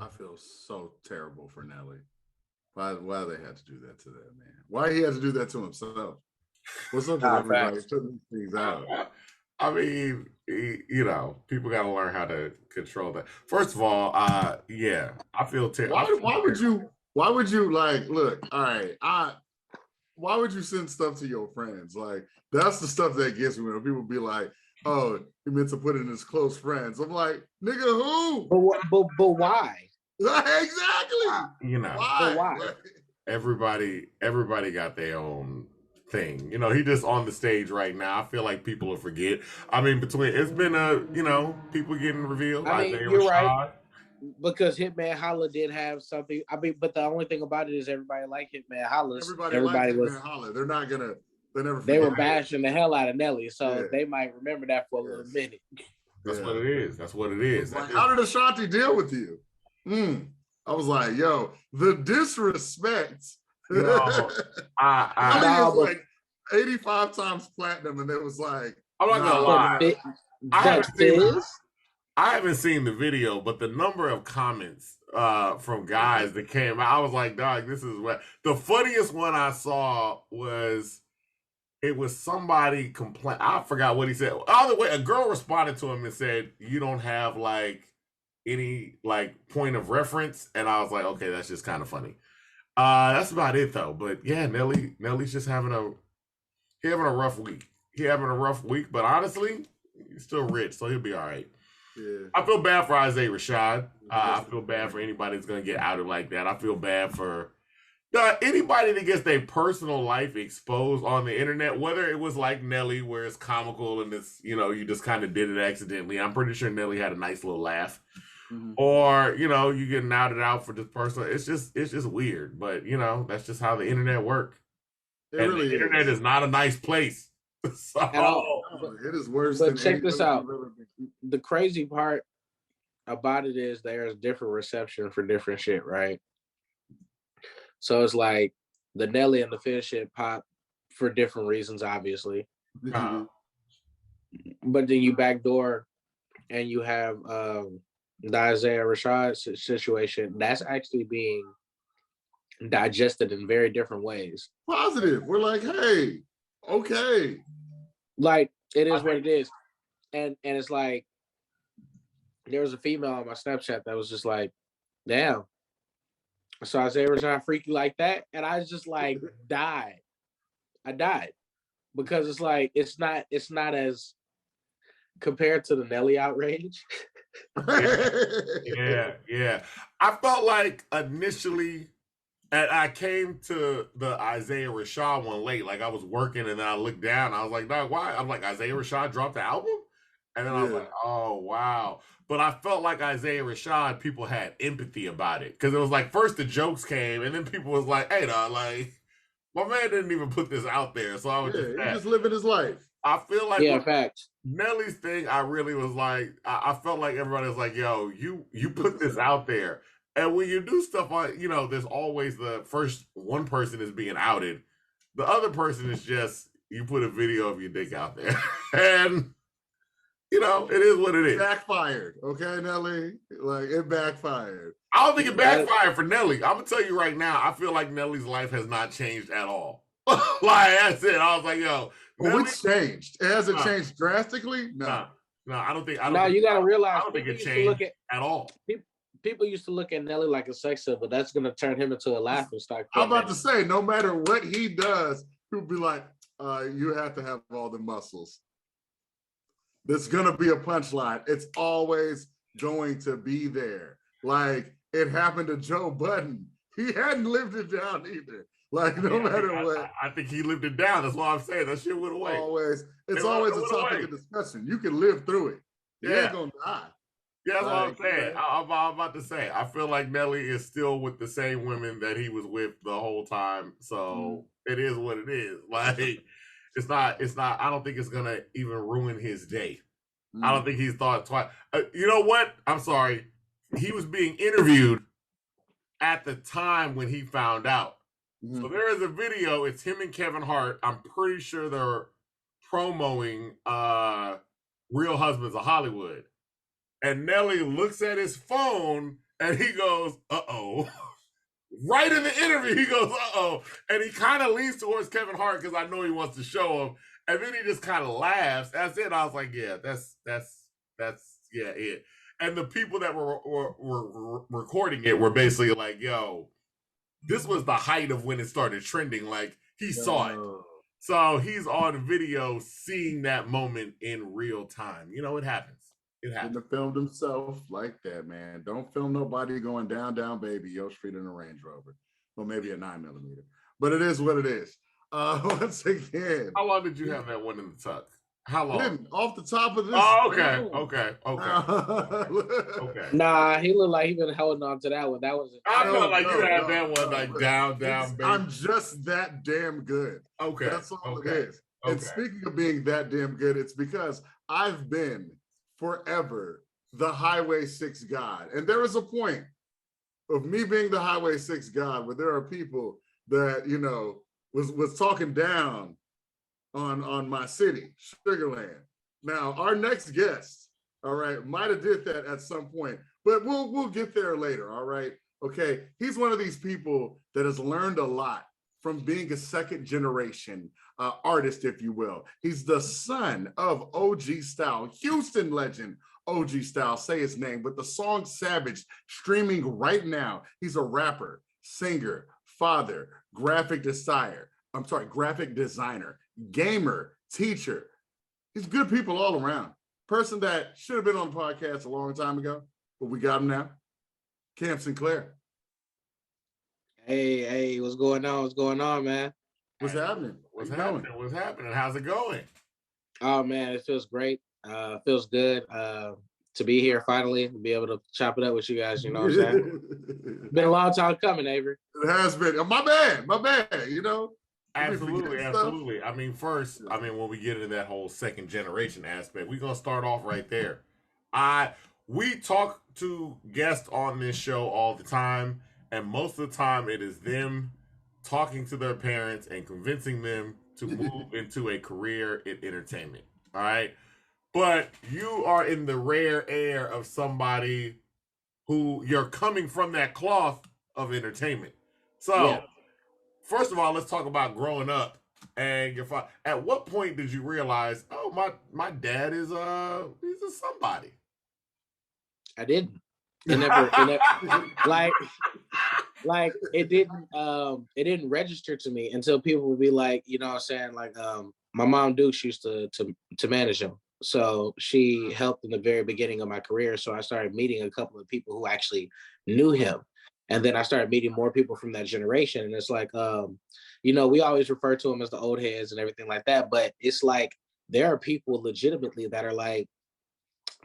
I feel so terrible for Nelly. Why they had to do that to that man? Why he had to do that to himself? What's up with Nah, everybody facts. putting these things out? I mean, people got to learn how to control that. First of all, yeah, I Why? feel Why would terrible. you? Why would you like? Look, all right. Why would you send stuff to your friends? Like that's the stuff that gets me when people be like, "Oh, he meant to put it in his close friends." I'm like, "Nigga, who?" But why? Exactly. You know, But Why? why? Like, everybody got their own thing. He just on the stage right now. I feel like people will forget. I mean, between it's been people getting revealed. I mean, Isaiah you're right Rashad. because Hitman Holla did have something. I mean, but the only thing about it is everybody liked Hitman Hollis. everybody likes Everybody Hitman was Holler. They're not gonna. They never they were forget that. bashing the hell out of Nelly, so Yeah. they might remember that for a little Yes. minute. That's what Yeah. it is. That's what it is. Like, how did Ashanti deal with you? I was like, yo, the disrespect. No, Nelly No, is like 85 times platinum, and it was like, I'm not gonna nah, lie. but I but haven't seen Fizz, I haven't seen the video, but the number of comments from guys that came out, I was like, dog, this is what the funniest one I saw was it was somebody complain. I forgot what he said. Either way, a girl responded to him and said, "You don't have like any like point of reference," and I was like, "Okay, that's just kind of funny." That's about it though. But yeah, Nelly's just having a rough week. He having a rough week, but honestly, he's still rich, so he'll be all right. yeah. I feel bad for Isaiah Rashad. I feel bad for anybody that's going to get outed like that. I feel bad for anybody that gets their personal life exposed on the internet, whether it was like Nelly, where it's comical and it's, you just kind of did it accidentally. I'm pretty sure Nelly had a nice little laugh. Mhm. Or, you getting outed out for just personal. It's just weird. But, that's just how the internet works. It And really the internet is not a nice place. So, at all. it is worse But than check any this place out. I've ever been. The crazy part about it is there's different reception for different shit, right? So it's like the Nelly and the Fizz shit pop for different reasons, obviously. But then you backdoor and you have the Isaiah Rashad situation that's actually being digested in very different ways. Positive. We're like, hey, okay. Like it is what it is, and it's like there was a female on my Snapchat that was just like, "Damn." So Isaiah Rashad freaky like that, and I just like died. I died because it's like it's not as compared to the Nelly outrage. Yeah. I felt like initially, and I came to the Isaiah Rashad one late. Like I was working, and then I looked down. I was like, "Dog, why?" I'm like, Isaiah Rashad dropped the album, and then I was like, "Oh wow!" But I felt like Isaiah Rashad, people had empathy about it because it was like first the jokes came, and then people was like, "Hey, dog, like my man didn't even put this out there," so I was He's just living his life. I feel like Facts. Nelly's thing, I really was like, I felt like everybody was like, "Yo, you put this out there." And when you do stuff on, there's always the first one person is being outed. The other person is just, you put a video of your dick out there. And, it is what it is. Backfired. Okay, Nelly? Like, it backfired. I don't think it backfired for Nelly. I'm going to tell you right now, I feel like Nelly's life has not changed at all. Like, that's it. I was like, yo. Well, it's changed. It hasn't changed drastically? No. No, I don't think. You got to realize. I don't think it changed at all. People used to look at Nelly like a sex symbol. That's going to turn him into a laughing stock. I'm about to say, no matter what he does, people be like, you have to have all the muscles. There's going to be a punchline. It's always going to be there. Like, it happened to Joe Budden. He hadn't lived it down either. Like, no matter what. I think he lived it down. That's why I'm saying that shit went away. It's always a topic of discussion. You can live through it. You ain't going to die. Yeah, that's what I'm saying. I'm about to say. I feel like Nelly is still with the same women that he was with the whole time. So it is what it is. Like, it's not, I don't think it's going to even ruin his day. I don't think he's thought twice. You know what? I'm sorry. He was being interviewed at the time when he found out. So there is a video. It's him and Kevin Hart. I'm pretty sure they're promoting Real Husbands of Hollywood. And Nelly looks at his phone And he goes, uh-oh. Right in the interview, he goes, uh-oh. And he kind of leans towards Kevin Hart because I know he wants to show him. And then he just kind of laughs. That's it. I was like, yeah, that's yeah, it. And the people that were recording it were basically like, yo, this was the height of when it started trending. Like, he saw it. So he's on video seeing that moment in real time. You know, it happens. It happens. Shouldn't have filmed himself like that, man. Don't film nobody going down, down, baby, Yo Street in a Range Rover. Well, maybe a 9mm. But it is what it is. Once again. How long did you have that one in the tuck? How long? Off the top of this. Oh, okay. Nah, he looked like he been holding on to that one. That was. I felt like you had that one like down, baby. I'm just that damn good. Okay. That's all it is. Okay. And speaking of being that damn good, it's because I've been forever the Highway 6 God. And there is a point of me being the Highway 6 God where there are people that, you know, was talking down on my city, Sugarland. Now, our next guest, all right, might have did that at some point, but we'll get there later, all right? Okay, he's one of these people that has learned a lot from being a second generation artist, if you will. He's the son of OG Style, Houston legend OG Style, say his name, with the song Savage streaming right now. He's a rapper, singer, father, graphic designer, gamer, teacher. He's good people all around. Person that should have been on the podcast a long time ago, but we got him now. Cam Sinclair. Hey, what's going on? What's going on, man? What's happening? What's happening? How's it going? Oh man, it feels great. Feels good to be here finally, to be able to chop it up with you guys. You know what I'm saying? Been a long time coming, Avery. It has been. My bad. You know. Absolutely. I mean, first, when we get into that whole second generation aspect, we're gonna start off right there. We talk to guests on this show all the time, and most of the time it is them talking to their parents and convincing them to move into a career in entertainment. All right. But you are in the rare air of somebody who you're coming from that cloth of entertainment. So yeah. First of all, let's talk about growing up and your father. At what point did you realize, oh, my dad is he's a somebody? I didn't. It never like it didn't register to me until people would be like, you know what I'm saying, like my mom Dukes used to manage him. So she helped in the very beginning of my career. So I started meeting a couple of people who actually knew him. And then I started meeting more people from that generation. And it's like, you know, we always refer to them as the old heads and everything like that. But it's like, there are people legitimately that are like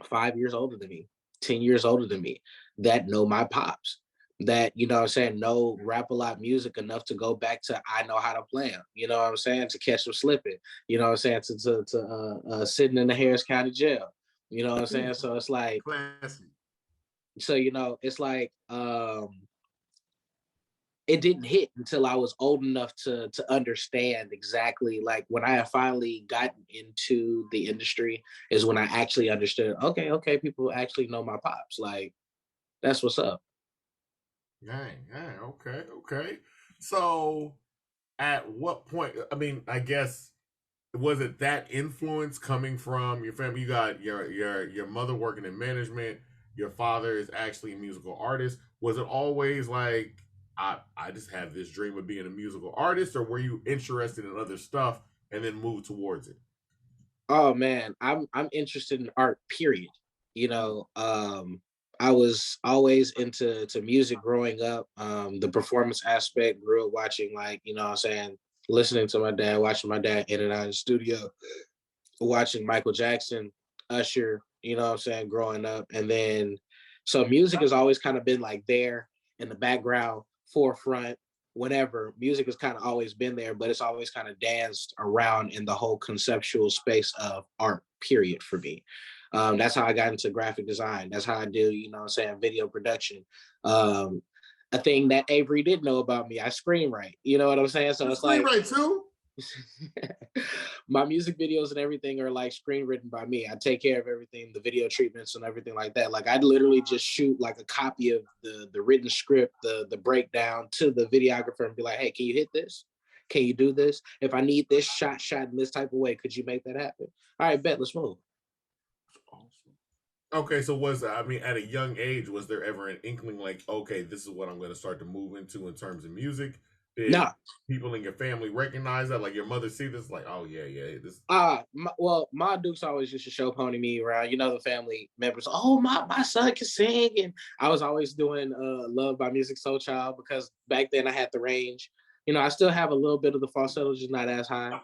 5 years older than me, 10 years older than me, that know my pops, that, you know what I'm saying, know Rap-A-Lot music enough to go back to I know how to play them, you know what I'm saying, to catch them slipping, you know what I'm saying, to sitting in the Harris County jail, you know what I'm saying. So it's like, classy. So, you know, it's like, it didn't hit until I was old enough to understand exactly, like when I had finally gotten into the industry is when I actually understood, okay, people actually know my pops. Like, that's what's up. Okay. So at what point, I mean, I guess, was it that influence coming from your family? You got your mother working in management, your father is actually a musical artist. Was it always like, I just have this dream of being a musical artist, or were you interested in other stuff and then moved towards it? Oh man, I'm interested in art, period. You know, I was always into music growing up. The performance aspect, grew up watching, like, you know what I'm saying, listening to my dad, watching my dad in and out of the studio, watching Michael Jackson, Usher, you know what I'm saying, growing up. And then, so music has always kind of been like there in the background, forefront, whatever. Music has kind of always been there, but it's always kind of danced around in the whole conceptual space of art, period, for me. That's how I got into graphic design. That's how I do, you know what I'm saying, video production. A thing that Avery didn't know about me, I screenwrite, you know what I'm saying? So it's like, screenwrite too? My music videos and everything are like screen written by me. I take care of everything, the video treatments and everything like that. Like I literally just shoot like a copy of the written script, the breakdown to the videographer and be like, hey, can you hit this? Can you do this? If I need this shot in this type of way, could you make that happen? All right, bet, let's move. Okay, so at a young age, was there ever an inkling like, okay, this is what I'm going to start to move into in terms of music? Did Nah. people in your family recognize that? Like your mother see this, like, oh yeah, this. Well, my Dukes always used to show pony me around. You know, the family members. Oh, my son can sing, and I was always doing "Love" by Music Soul Child because back then I had the range. You know, I still have a little bit of the falsetto, just not as high.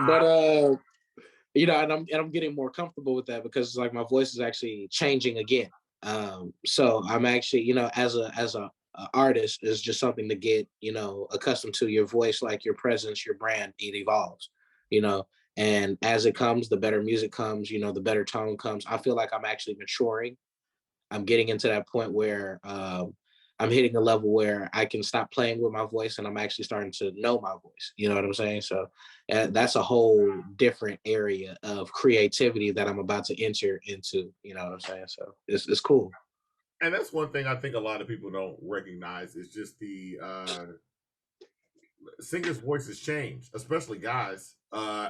But you know, and I'm getting more comfortable with that because like my voice is actually changing again. So I'm actually, you know, as a artist is just something to get, you know, accustomed to. Your voice, like your presence, your brand, it evolves, you know, and as it comes, the better music comes, you know, the better tone comes. I feel like I'm actually maturing. I'm getting into that point where I'm hitting a level where I can stop playing with my voice and I'm actually starting to know my voice. You know what I'm saying? So that's a whole different area of creativity that I'm about to enter into. You know what I'm saying? So it's cool. And that's one thing I think a lot of people don't recognize is just the singers' voices change, especially guys,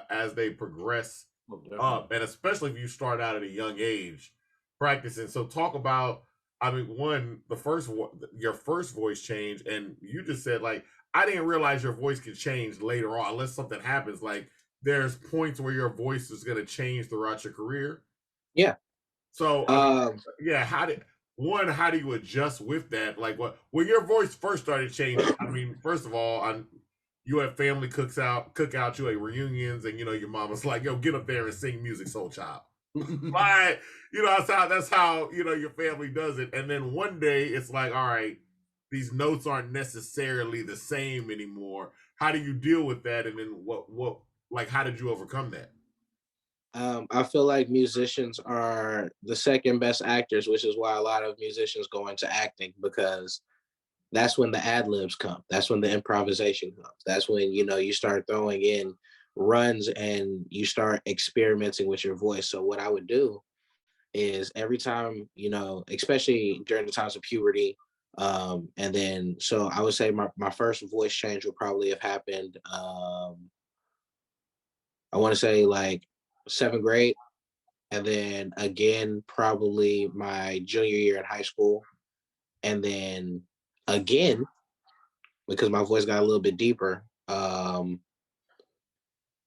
as they progress up, and especially if you start out at a young age practicing. So talk about, I mean, your first voice change, and you just said like I didn't realize your voice could change later on unless something happens. Like there's points where your voice is going to change throughout your career. Yeah. So I mean, yeah, how do you adjust with that? Like when your voice first started changing, I mean, first of all, you have family cookout, you at reunions, and you know your mama's like, "Yo, get up there and sing Music Soul Child." Like, you know, that's how you know your family does it. And then one day it's like, all right, these notes aren't necessarily the same anymore. How do you deal with that? And then what like how did you overcome that? I feel like musicians are the second best actors, which is why a lot of musicians go into acting because that's when the ad libs come. That's when the improvisation comes. That's when, you know, you start throwing in runs and you start experimenting with your voice. So what I would do is every time, you know, especially during the times of puberty, and then so I would say my first voice change would probably have happened I want to say like 7th grade, and then again probably my junior year in high school, and then again because my voice got a little bit deeper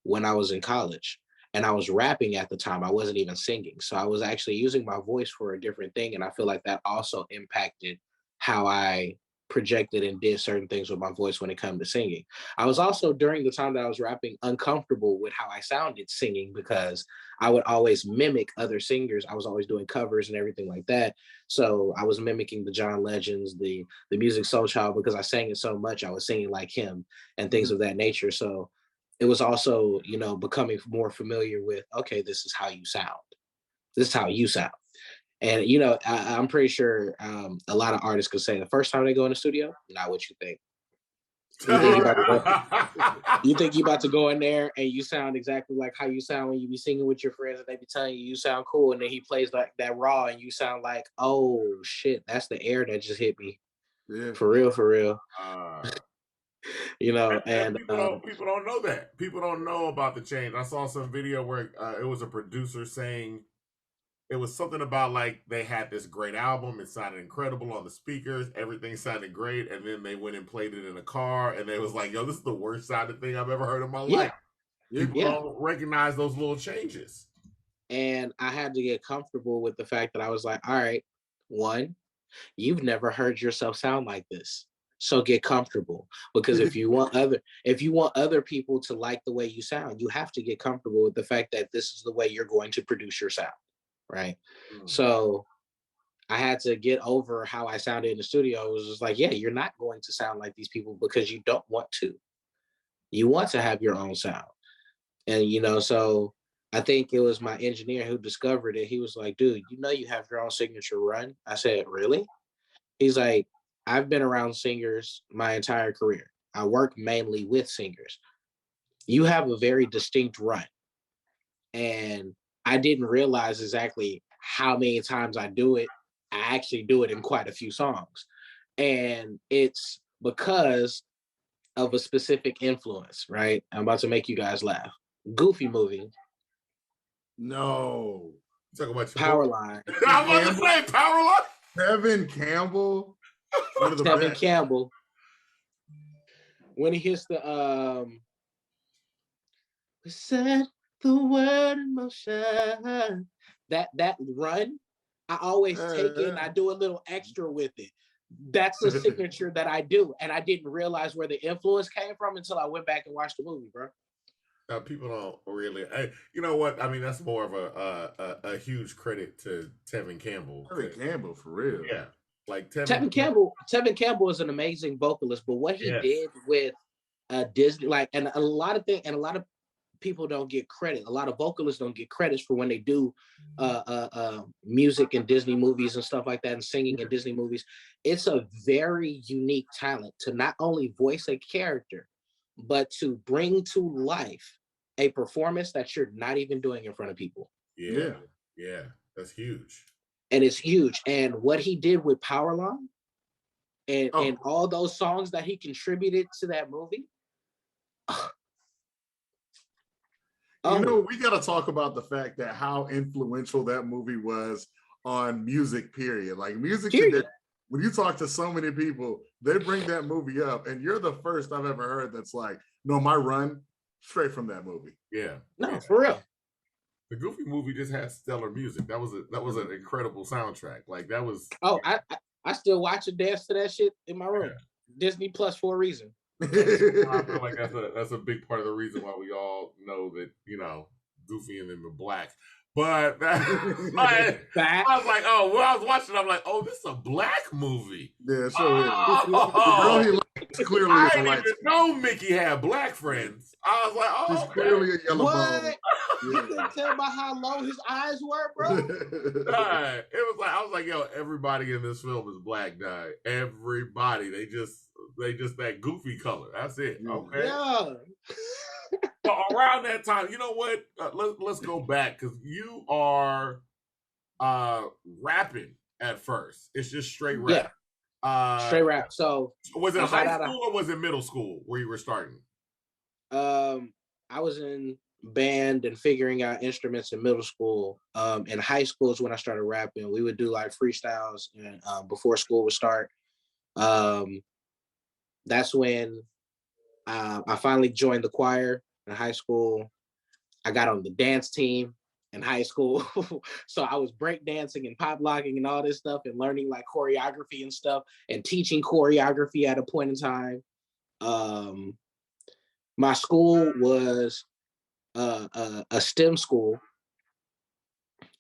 when I was in college. And I was rapping at the time. I wasn't even singing. So I was actually using my voice for a different thing. And I feel like that also impacted how I projected and did certain things with my voice when it came to singing. I was also, during the time that I was rapping, uncomfortable with how I sounded singing because I would always mimic other singers. I was always doing covers and everything like that. So I was mimicking the John Legends, the Music Soul Child, because I sang it so much. I was singing like him and things of that nature. So it was also, you know, becoming more familiar with, okay, this is how you sound. This is how you sound. And, you know, I'm pretty sure a lot of artists could say the first time they go in the studio, not what you think. You think you about to go in there and you sound exactly like how you sound when you be singing with your friends and they be telling you sound cool. And then he plays like that raw and you sound like, oh shit, that's the air that just hit me. Yeah. For real, for real. You know, and people don't know that. People don't know about the change. I saw some video where it was a producer saying it was something about like they had this great album. It sounded incredible on the speakers. Everything sounded great, and then they went and played it in a car, and they was like, "Yo, this is the worst sounding thing I've ever heard in my life." People don't recognize those little changes. And I had to get comfortable with the fact that I was like, "All right, one, you've never heard yourself sound like this." So get comfortable, because if you want other people to like the way you sound, you have to get comfortable with the fact that this is the way you're going to produce your sound, right? So I had to get over how I sounded in the studio. It was just like, yeah, you're not going to sound like these people because you don't want to. You want to have your own sound. And, you know, so I think it was my engineer who discovered it. He was like, dude, you know, you have your own signature run. I said, really? He's like, I've been around singers my entire career. I work mainly with singers. You have a very distinct run. And I didn't realize exactly how many times I do it. I actually do it in quite a few songs. And it's because of a specific influence, right? I'm about to make you guys laugh. Goofy movie. No. Talk about Powerline. I'm about to say Powerline. Tevin Campbell. Tevin Campbell. When he hits the set the word in motion. That run, I always take it and I do a little extra with it. That's a signature that I do. And I didn't realize where the influence came from until I went back and watched the movie, bro. People don't really. You know what? I mean, that's more of a huge credit to Tevin Campbell. Tevin Campbell, for real. Yeah, like Tevin Campbell is an amazing vocalist, but what he did with Disney, like, and a lot of things, and a lot of people don't get credit. A lot of vocalists don't get credits for when they do music in Disney movies and stuff like that, and singing in Disney movies. It's a very unique talent to not only voice a character, but to bring to life a performance that you're not even doing in front of people. Yeah, that's huge. And it's huge. And what he did with Powerline and all those songs that he contributed to that movie. You know, we got to talk about the fact that how influential that movie was on music, period. Like music today, when you talk to so many people, they bring that movie up, and you're the first I've ever heard that's like, no, my run straight from that movie. Yeah. No, for real. The Goofy movie just has stellar music. That was an incredible soundtrack. Like that was. Oh, I still watch and dance to that shit in my room. Yeah. Disney Plus for a reason. I feel like that's a big part of the reason why we all know that, you know, Goofy and them are black. But I was like, oh, when I was watching, I'm like, oh, this is a black movie. Yeah, sure is. The girl he likes clearly I is a didn't light. even know Mickey had black friends. I was like, oh, she's clearly a yellow bone. You couldn't tell by how low his eyes were, bro. It was like, I was like, yo, everybody in this film is black, guy. Everybody, they just that goofy color. That's it. Okay. Yeah. But around that time, you know what? Let's go back, because you are rapping at first. It's just straight rap. Yeah. Straight rap. So was it high school or was it middle school where you were starting? I was in band and figuring out instruments in middle school. In high school is when I started rapping. We would do like freestyles and before school would start. That's when I finally joined the choir in high school. I got on the dance team in high school. So I was breakdancing and pop locking and all this stuff and learning like choreography and stuff and teaching choreography at a point in time. My school was a STEM school,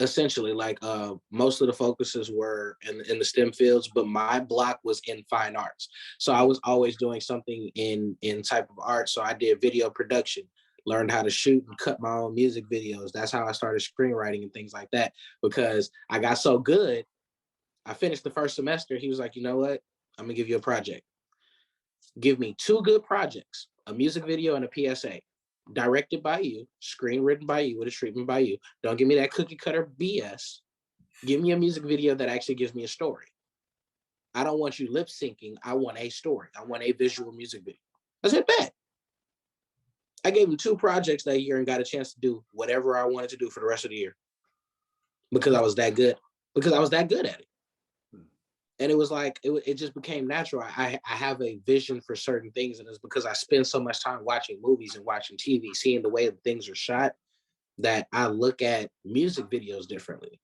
essentially. Like most of the focuses were in the STEM fields, but my block was in fine arts. So I was always doing something in type of art. So I did video production, learned how to shoot and cut my own music videos. That's how I started screenwriting and things like that, because I got so good. I finished the first semester. He was like, you know what? I'm gonna give you a project. Give me 2 good projects, a music video and a PSA. Directed by you, screenwritten by you, with a treatment by you. Don't give me that cookie cutter BS. Give me a music video that actually gives me a story. I don't want you lip syncing. I want a story. I want a visual music video. I said, bet. I gave him 2 projects that year and got a chance to do whatever I wanted to do for the rest of the year, because I was that good. Because I was that good at it. And it was like, it just became natural. I have a vision for certain things, and it's because I spend so much time watching movies and watching TV, seeing the way things are shot, that I look at music videos differently.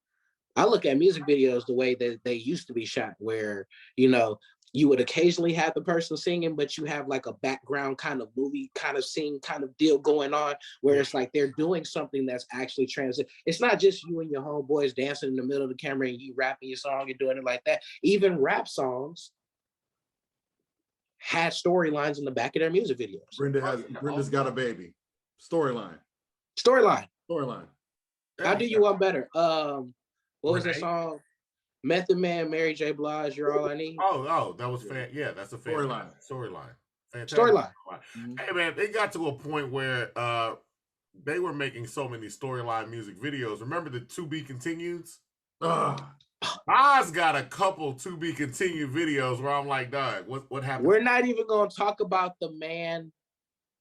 I look at music videos the way that they used to be shot, where, you know, you would occasionally have the person singing, but you have like a background kind of movie kind of scene kind of deal going on, where it's like they're doing something that's actually transit. It's not just you and your homeboys dancing in the middle of the camera and you rapping your song and doing it like that. Even rap songs had storylines in the back of their music videos. Brenda's got a baby. Storyline. I'll do you one better. What was that song? Method Man, Mary J. Blige, You're All I Need. Oh, that was fan. Yeah, that's a fan storyline. Storyline. Hey man, they got to a point where they were making so many storyline music videos. Remember the To Be Continueds? Oz got a couple To Be Continued videos where I'm like, dog, what happened? We're not even going to talk about the man,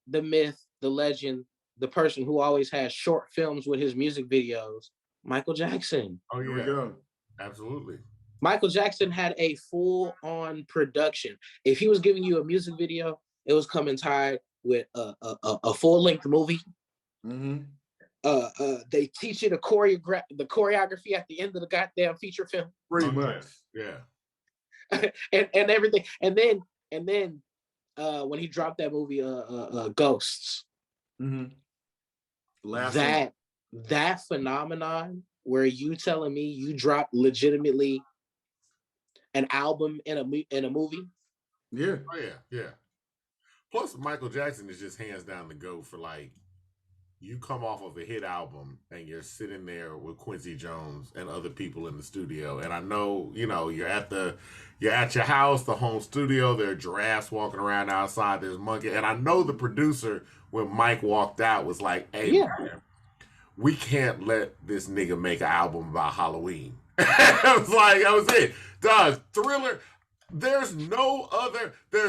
the myth, the legend, the person who always has short films with his music videos, Michael Jackson. Oh, yeah. Here we go. Absolutely. Michael Jackson had a full-on production. If he was giving you a music video, it was coming tied with a full-length movie. Mm-hmm. They teach you the choreography at the end of the goddamn feature film. Pretty much. Yeah. and everything. And then when he dropped that movie Ghosts. Mm-hmm. That phenomenon where you telling me you dropped legitimately an album in a movie? Yeah. Oh yeah. Plus, Michael Jackson is just hands down the GOAT for like, you come off of a hit album and you're sitting there with Quincy Jones and other people in the studio. And I know, you're at your house, the home studio, there are giraffes walking around outside, there's monkey. And I know the producer, when Mike walked out, was like, hey, man, we can't let this nigga make an album about Halloween. I was like, that was it. Dog, Thriller, there's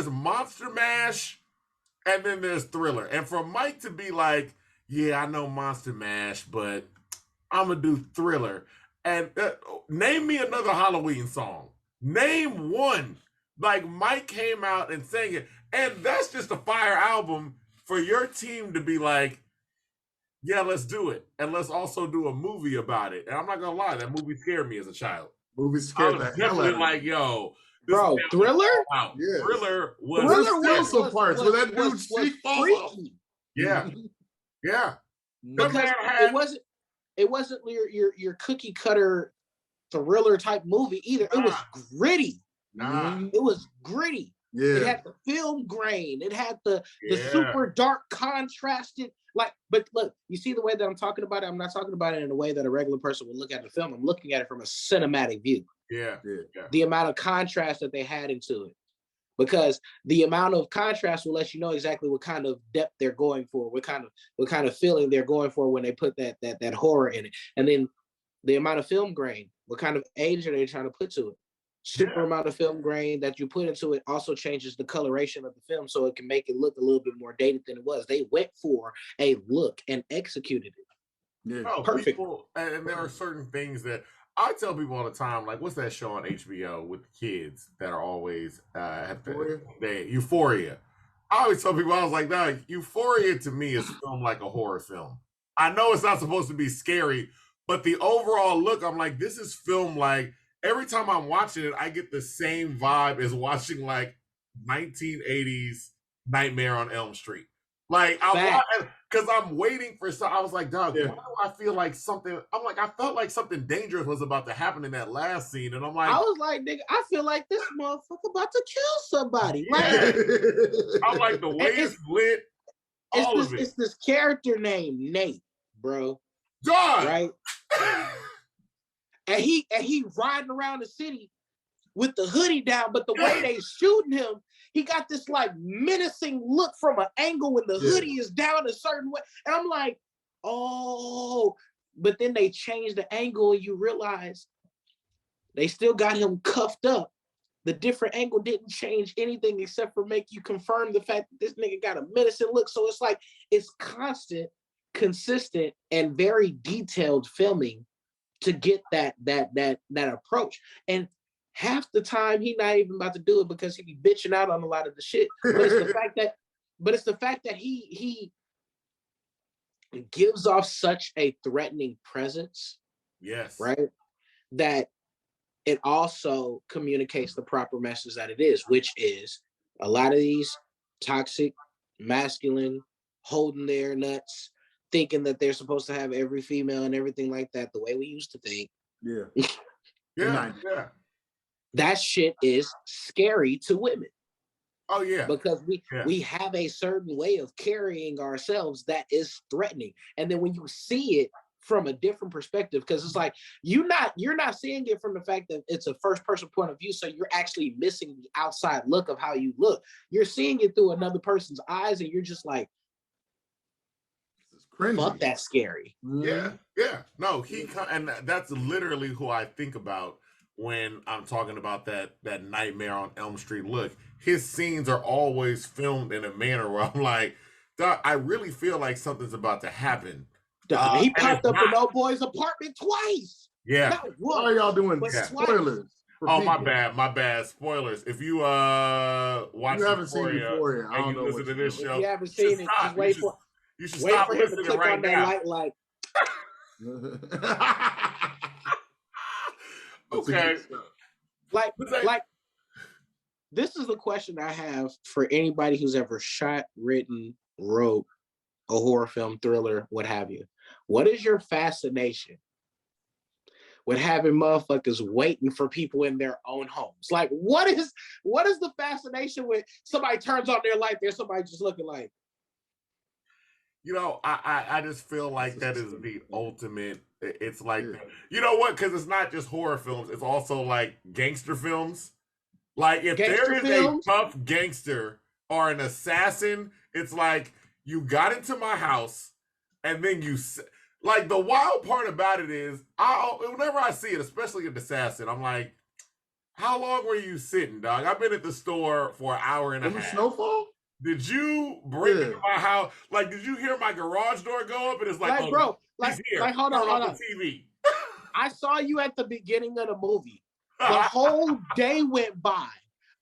Monster Mash, and then there's Thriller. And for Mike to be like, yeah, I know Monster Mash, but I'm going to do Thriller. And name me another Halloween song. Name one. Like, Mike came out and sang it. And that's just a fire album for your team to be like, yeah, let's do it. And let's also do a movie about it. And I'm not going to lie, that movie scared me as a child. Movie scared the hell out of me. Like, yo. Bro, Thriller? Yes. Thriller was... There's still some parts where that dude's cheek falls off. Yeah. Yeah. Because it wasn't your cookie cutter thriller type movie either. It was gritty. It was gritty. Yeah. It had the film grain. It had the super dark contrasted. But look, you see the way that I'm talking about it? I'm not talking about it in a way that a regular person would look at the film. I'm looking at it from a cinematic view. Yeah. The amount of contrast that they had into it. Because the amount of contrast will let you know exactly what kind of depth they're going for, what kind of feeling they're going for when they put that horror in it. And then the amount of film grain, what kind of age are they trying to put to it? Super amount of film grain that you put into it also changes the coloration of the film, so it can make it look a little bit more dated than it was. They went for a look and executed it. Yeah, perfect. And there are certain things that I tell people all the time, like, what's that show on HBO with the kids that are always Euphoria. I always tell people, I was like, nah, Euphoria to me is filmed like a horror film. I know it's not supposed to be scary, but the overall look, I'm like, this is filmed like, every time I'm watching it, I get the same vibe as watching like 1980s Nightmare on Elm Street. Like, because I'm waiting for something. I was like, dog, why do I feel like something? I'm like, I felt like something dangerous was about to happen in that last scene. And I'm like, I was like, nigga, I feel like this motherfucker about to kill somebody. Like, I'm like, the way it's lit, all of it. It's this character named Nate, bro. God! Right? and he riding around the city with the hoodie down, but the way they shooting him, he got this like menacing look from an angle when the hoodie is down a certain way. And I'm like, oh, but then they changed the angle and you realize they still got him cuffed up. The different angle didn't change anything except for make you confirm the fact that this nigga got a menacing look. So it's like, it's constant, consistent, and very detailed filming to get that approach. And half the time he not even about to do it because he be bitching out on a lot of the shit. But it's the fact that he gives off such a threatening presence. Yes. Right? That it also communicates the proper message that it is, which is a lot of these toxic, masculine, holding their nuts, thinking that they're supposed to have every female and everything like that, the way we used to think. Yeah. That shit is scary to women. Oh yeah. Because we have a certain way of carrying ourselves that is threatening. And then when you see it from a different perspective, because it's like you're not seeing it from the fact that it's a first person point of view, so you're actually missing the outside look of how you look. You're seeing it through another person's eyes, and you're just like, fuck, that's scary. Yeah. No, and that's literally who I think about when I'm talking about that Nightmare on Elm Street look. His scenes are always filmed in a manner where I'm like, I really feel like something's about to happen. He popped up in Old Boy's apartment twice. Yeah. Not once, Why are y'all doing spoilers? Oh, my bad. Spoilers. If you watch Euphoria and you listen to this show, if you haven't seen it, just wait for you should stop him to listening click right on that now. light. Okay. Like this is the question I have for anybody who's ever shot, written, wrote a horror film, thriller, what have you. What is your fascination with having motherfuckers waiting for people in their own homes? Like, what is the fascination with somebody turns on their light, there's somebody just looking like, you know, I just feel like that is the ultimate. It's like, you know what? Because it's not just horror films. It's also like gangster films. Like if there is a tough gangster or an assassin, it's like you got into my house and then like the wild part about it is, whenever I see it, especially an assassin, I'm like, how long were you sitting, dog? I've been at the store for an hour and a half. Snowfall? Did you break into my house? Like, did you hear my garage door go up? And it's like, bro, he's here. Like, hold on. The TV. I saw you at the beginning of the movie. The whole day went by.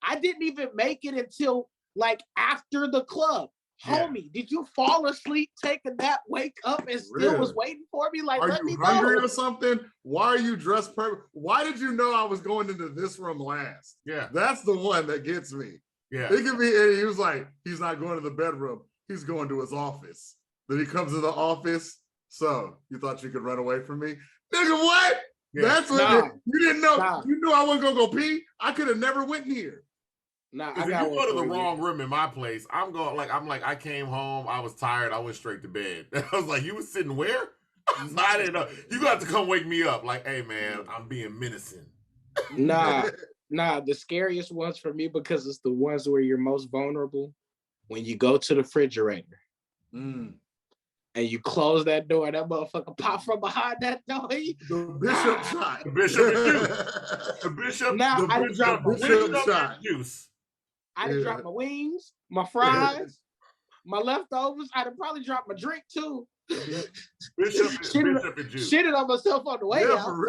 I didn't even make it until like after the club. Homie, did you fall asleep, take a nap, wake up, and still was waiting for me? Like, are you hungry or something? Why are you dressed perfect? Why did you know I was going into this room last? Yeah. That's the one that gets me. Yeah. It could be, and he was like, he's not going to the bedroom. He's going to his office. Then he comes to the office. So you thought you could run away from me? Nigga, what? Yeah. That's what you didn't know. You knew I wasn't gonna go pee. I could have never went here. Nah, if you go to the wrong room in my place, I'm like, I came home, I was tired, I went straight to bed. I was like, you was sitting where? I didn't know. You got to come wake me up. Like, hey man, I'm being menacing. Nah, the scariest ones for me, because it's the ones where you're most vulnerable, when you go to the refrigerator and you close that door, that motherfucker pop from behind that door. The bishop shot. The bishop and juice. The bishop. Now I done dropped my bishop juice. I done dropped my wings, my fries, my leftovers. I done probably dropped my drink too. Bishop and juice. Shitted on myself on the way out.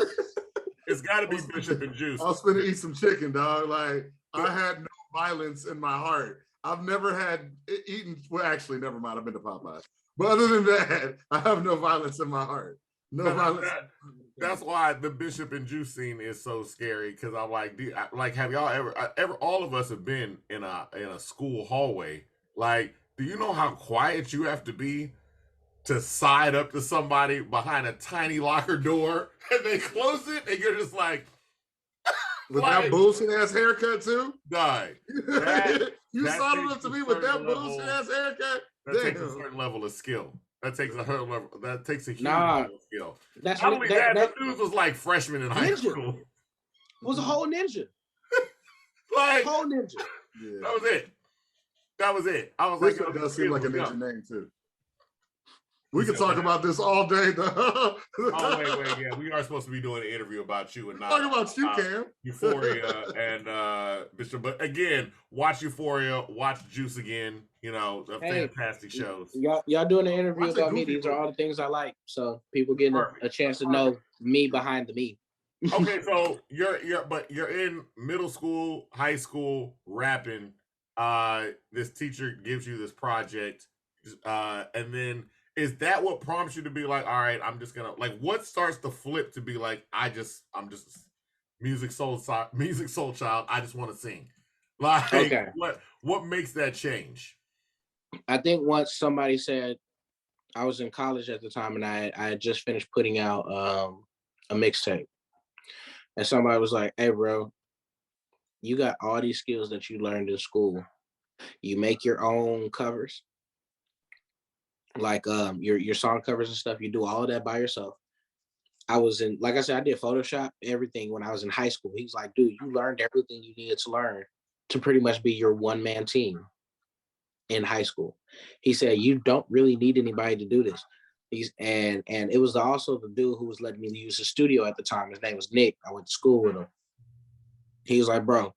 It's got to be bishop and juice. I was finna eat some chicken, dog. Like, I had no violence in my heart. I've never had eaten. Well, actually, never mind. I've been to Popeyes. But other than that, I have no violence in my heart. No violence. That's why the bishop and juice scene is so scary. Because I'm like, have y'all ever? All of us have been in a school hallway. Like, do you know how quiet you have to be to side up to somebody behind a tiny locker door, and they close it, and you're just like, with that bullshit ass haircut too? Die. You sidled up to me with that bullshit ass haircut? That takes a certain level of skill. That takes a huge level of skill. Not only that, the dude was like freshman in high school. Was a whole ninja. Like whole ninja. Yeah. That was it. I was like, it does seem like a ninja name too. We could talk about this all day, though. Wait. Yeah, we are supposed to be doing an interview about you and not talking about you, Cam. Euphoria and Bishop. But again, watch Euphoria, watch Juice again. You know, fantastic shows. Y'all doing an interview about me. These are all the things I like. So people getting a chance to know me behind the me. Okay, so you're in middle school, high school, rapping. This teacher gives you this project, and then. Is that what prompts you to be like, all right, I'm just gonna what starts to flip to be like, I'm just music soul child. I just want to sing. Like, okay. What makes that change? I think once somebody said, I was in college at the time, and I had just finished putting out a mixtape, and somebody was like, hey bro, you got all these skills that you learned in school. You make your own covers. Like your song covers and stuff, you do all of that by yourself. I was in, like I said, I did Photoshop, everything when I was in high school. He was like, dude, you learned everything you needed to learn to pretty much be your one-man team in high school. He said, you don't really need anybody to do this. And it was also the dude who was letting me use his studio at the time. His name was Nick. I went to school with him. He was like, bro,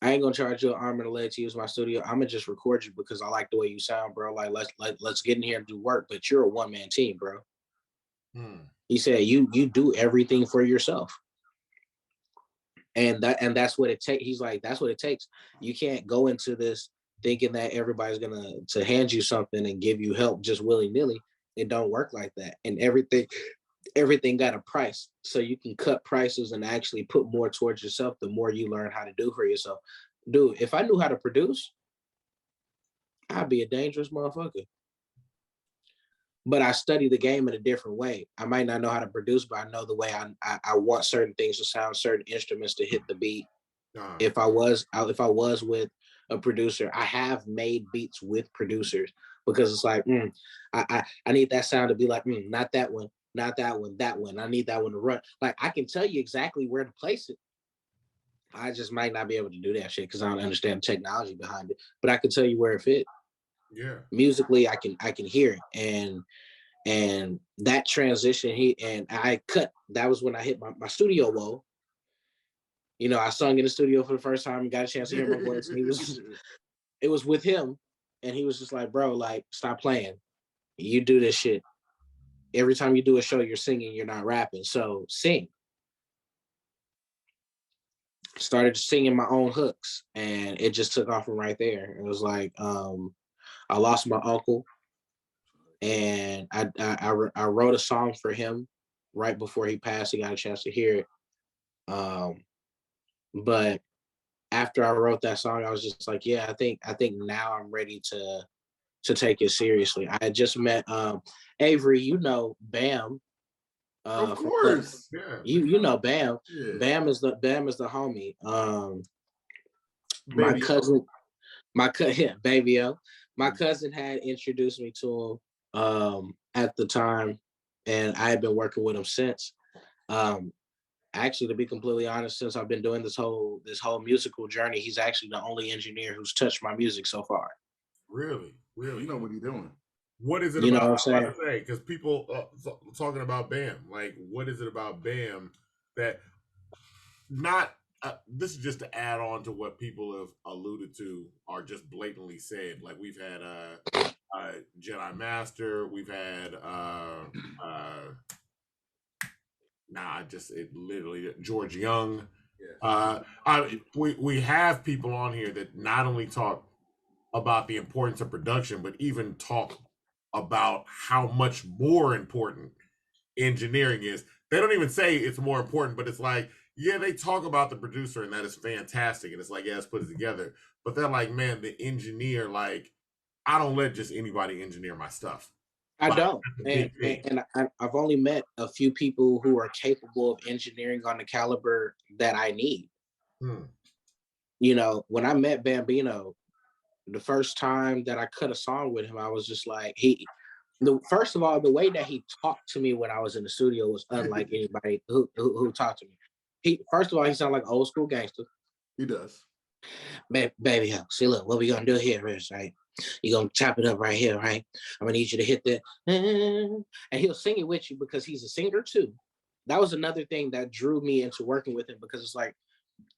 I ain't gonna charge you an arm and a leg to use my studio. I'm gonna just record you because I like the way you sound, bro. Like let's get in here and do work. But you're a one-man team, bro. He said, you do everything for yourself. And that's what it takes. He's like, that's what it takes. You can't go into this thinking that everybody's gonna to hand you something and give you help just willy-nilly. It don't work like that. And everything got a price. So you can cut prices and actually put more towards yourself the more you learn how to do for yourself. Dude, if I knew how to produce, I'd be a dangerous motherfucker. But I study the game in a different way. I might not know how to produce, but I know the way I want certain things to sound, certain instruments to hit the beat. If I was with a producer, I have made beats with producers because it's like, I need that sound to be like, not that one, not that one, that one. I need that one to run. Like I can tell you exactly where to place it. I just might not be able to do that shit because I don't understand the technology behind it. But I can tell you where it fit. Yeah. Musically, I can hear it. And that transition, that was when I hit my studio wall. You know, I sung in the studio for the first time and got a chance to hear my voice. And it was with him, and he was just like, bro, like, stop playing. You do this shit. Every time you do a show, you're singing, you're not rapping. So sing. Started singing my own hooks, and it just took off from right there. It was like, I lost my uncle, and I wrote a song for him right before he passed. He got a chance to hear it. But after I wrote that song, I was just like, yeah, I think now I'm ready to take it seriously. I had just met Avery, you know, Bam. Of course. Yeah. You know Bam. Yeah. Bam is the homie. My Baby cousin, yeah, Baby O. My cousin had introduced me to him at the time, and I had been working with him since. Actually, to be completely honest, since I've been doing this whole musical journey, he's actually the only engineer who's touched my music so far. Really? You know what he's doing. What is it You know about? what I'm saying? Because people talking about Bam, like, what is it about Bam that not? This is just to add on to what people have alluded to or just blatantly said. Like we've had Jedi Master, we've had George Young. We have people on here that not only talk about the importance of production, but even talk about how much more important engineering is. They don't even say it's more important, but it's like, yeah, they talk about the producer and that is fantastic. And it's like, yeah, let's put it together. But they're like, man, the engineer, like, I don't let just anybody engineer my stuff. I don't. And I've only met a few people who are capable of engineering on the caliber that I need. You know, when I met Bambino, the first time that I cut a song with him, I was just like, first of all, the way that he talked to me when I was in the studio was unlike anybody who talked to me. First of all, he sounded like an old school gangster. He does. Baby, see, look, what we gonna do here is, right? You're gonna chop it up right here, right? I'm gonna need you to hit that. And he'll sing it with you because he's a singer too. That was another thing that drew me into working with him because it's like,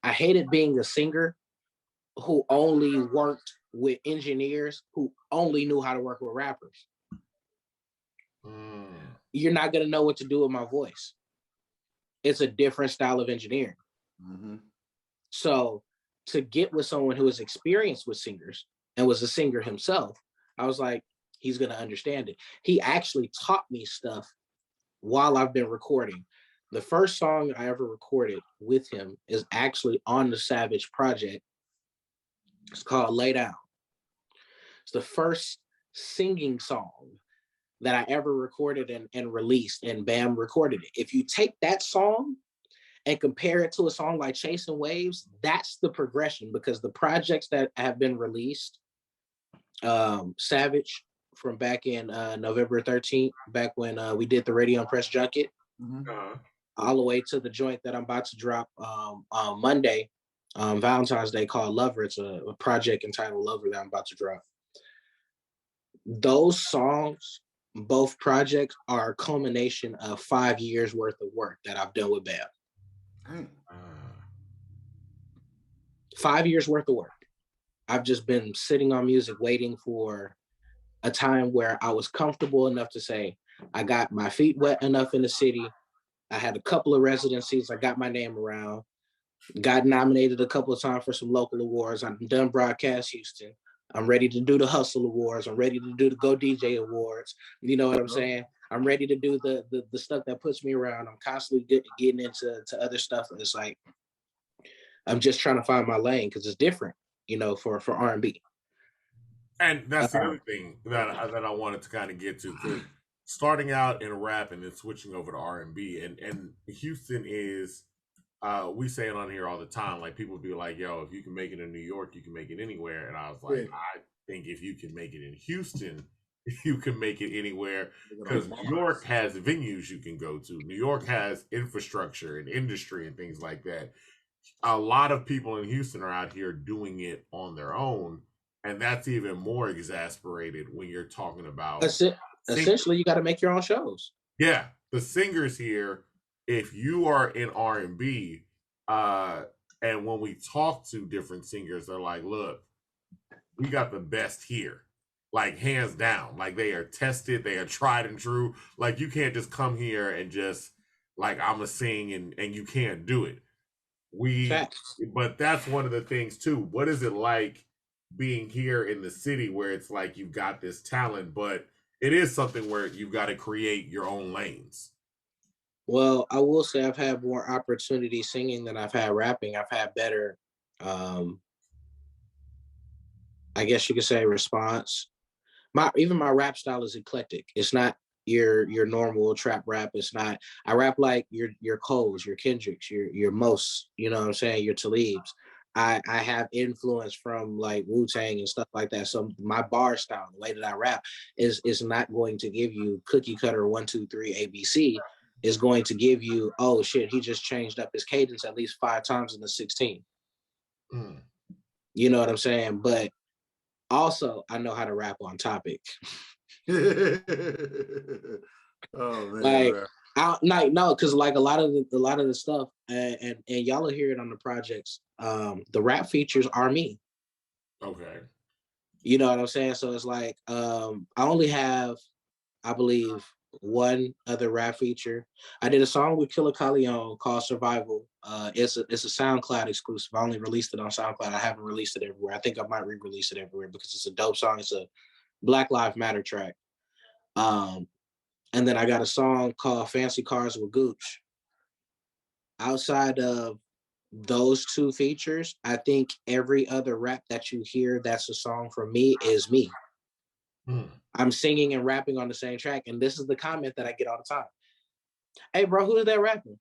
I hated being a singer who only worked with engineers who only knew how to work with rappers. You're not gonna know what to do with my voice. It's a different style of engineering. So to get with someone who is experienced with singers and was a singer himself, I was like, he's gonna understand it. He actually taught me stuff while I've been recording. The first song I ever recorded with him is actually on the Savage project. It's called Lay Down. It's the first singing song that I ever recorded and released, and Bam recorded it. If you take that song and compare it to a song like Chasing Waves, that's the progression, because the projects that have been released, Savage from back in November 13th, back when we did the Radio and Press Junket, all the way to the joint that I'm about to drop on Monday, Valentine's Day, called Lover. It's a project entitled Lover that I'm about to drop. Those songs, both projects, are a culmination of 5 years worth of work that I've done with Bam. 5 years worth of work. I've just been sitting on music waiting for a time where I was comfortable enough to say, I got my feet wet enough in the city. I had a couple of residencies. I got my name around. Got nominated a couple of times for some local awards. I've done Broadcast Houston. I'm ready to do the Hustle Awards. I'm ready to do the Go DJ Awards. You know what I'm saying? I'm ready to do the stuff that puts me around. I'm constantly getting into other stuff. And it's like, I'm just trying to find my lane because it's different, you know, for R&B. And that's the other thing that I wanted to kind of get to. Starting out in rap and then switching over to R&B, and Houston is, we say it on here all the time. Like, people be like, "Yo, if you can make it in New York, you can make it anywhere." And I was like, I think if you can make it in Houston, you can make it anywhere, because New York has venues you can go to. New York has infrastructure and industry and things like that. A lot of people in Houston are out here doing it on their own, and that's even more exasperated when you're talking about essentially you got to make your own shows. Yeah, the singers here, if you are in R&B, and when we talk to different singers, they're like, look, we got the best here, like, hands down. Like, they are tested, they are tried and true. Like, you can't just come here and just, like, I'm a sing and you can't do it. But that's one of the things too. What is it like being here in the city where it's like you've got this talent, but it is something where you've got to create your own lanes? Well, I will say I've had more opportunity singing than I've had rapping. I've had better, I guess you could say, response. Even my rap style is eclectic. It's not your normal trap rap. It's not. I rap like your Coles, your Kendricks, your Most. You know what I'm saying? Your Talibs. I have influence from like Wu-Tang and stuff like that. So my bar style, the way that I rap, is not going to give you cookie cutter 1, 2, 3 ABC. Is going to give you, oh shit, he just changed up his cadence at least 5 times in the 16. You know what I'm saying? But also, I know how to rap on topic. Oh man, no, because like a lot of the stuff, and y'all will hear it on the projects. The rap features are me. Okay. You know what I'm saying? So it's like, I only have, I believe, one other rap feature. I did a song with Killer Calion called Survival. It's a SoundCloud exclusive. I only released it on SoundCloud. I haven't released it everywhere. I think I might re-release it everywhere because it's a dope song. It's a Black Lives Matter track. And then I got a song called Fancy Cars with Gooch. Outside of those 2 features, I think every other rap that you hear that's a song from me is me. I'm singing and rapping on the same track, and this is the comment that I get all the time. Hey, bro, who is that rapping?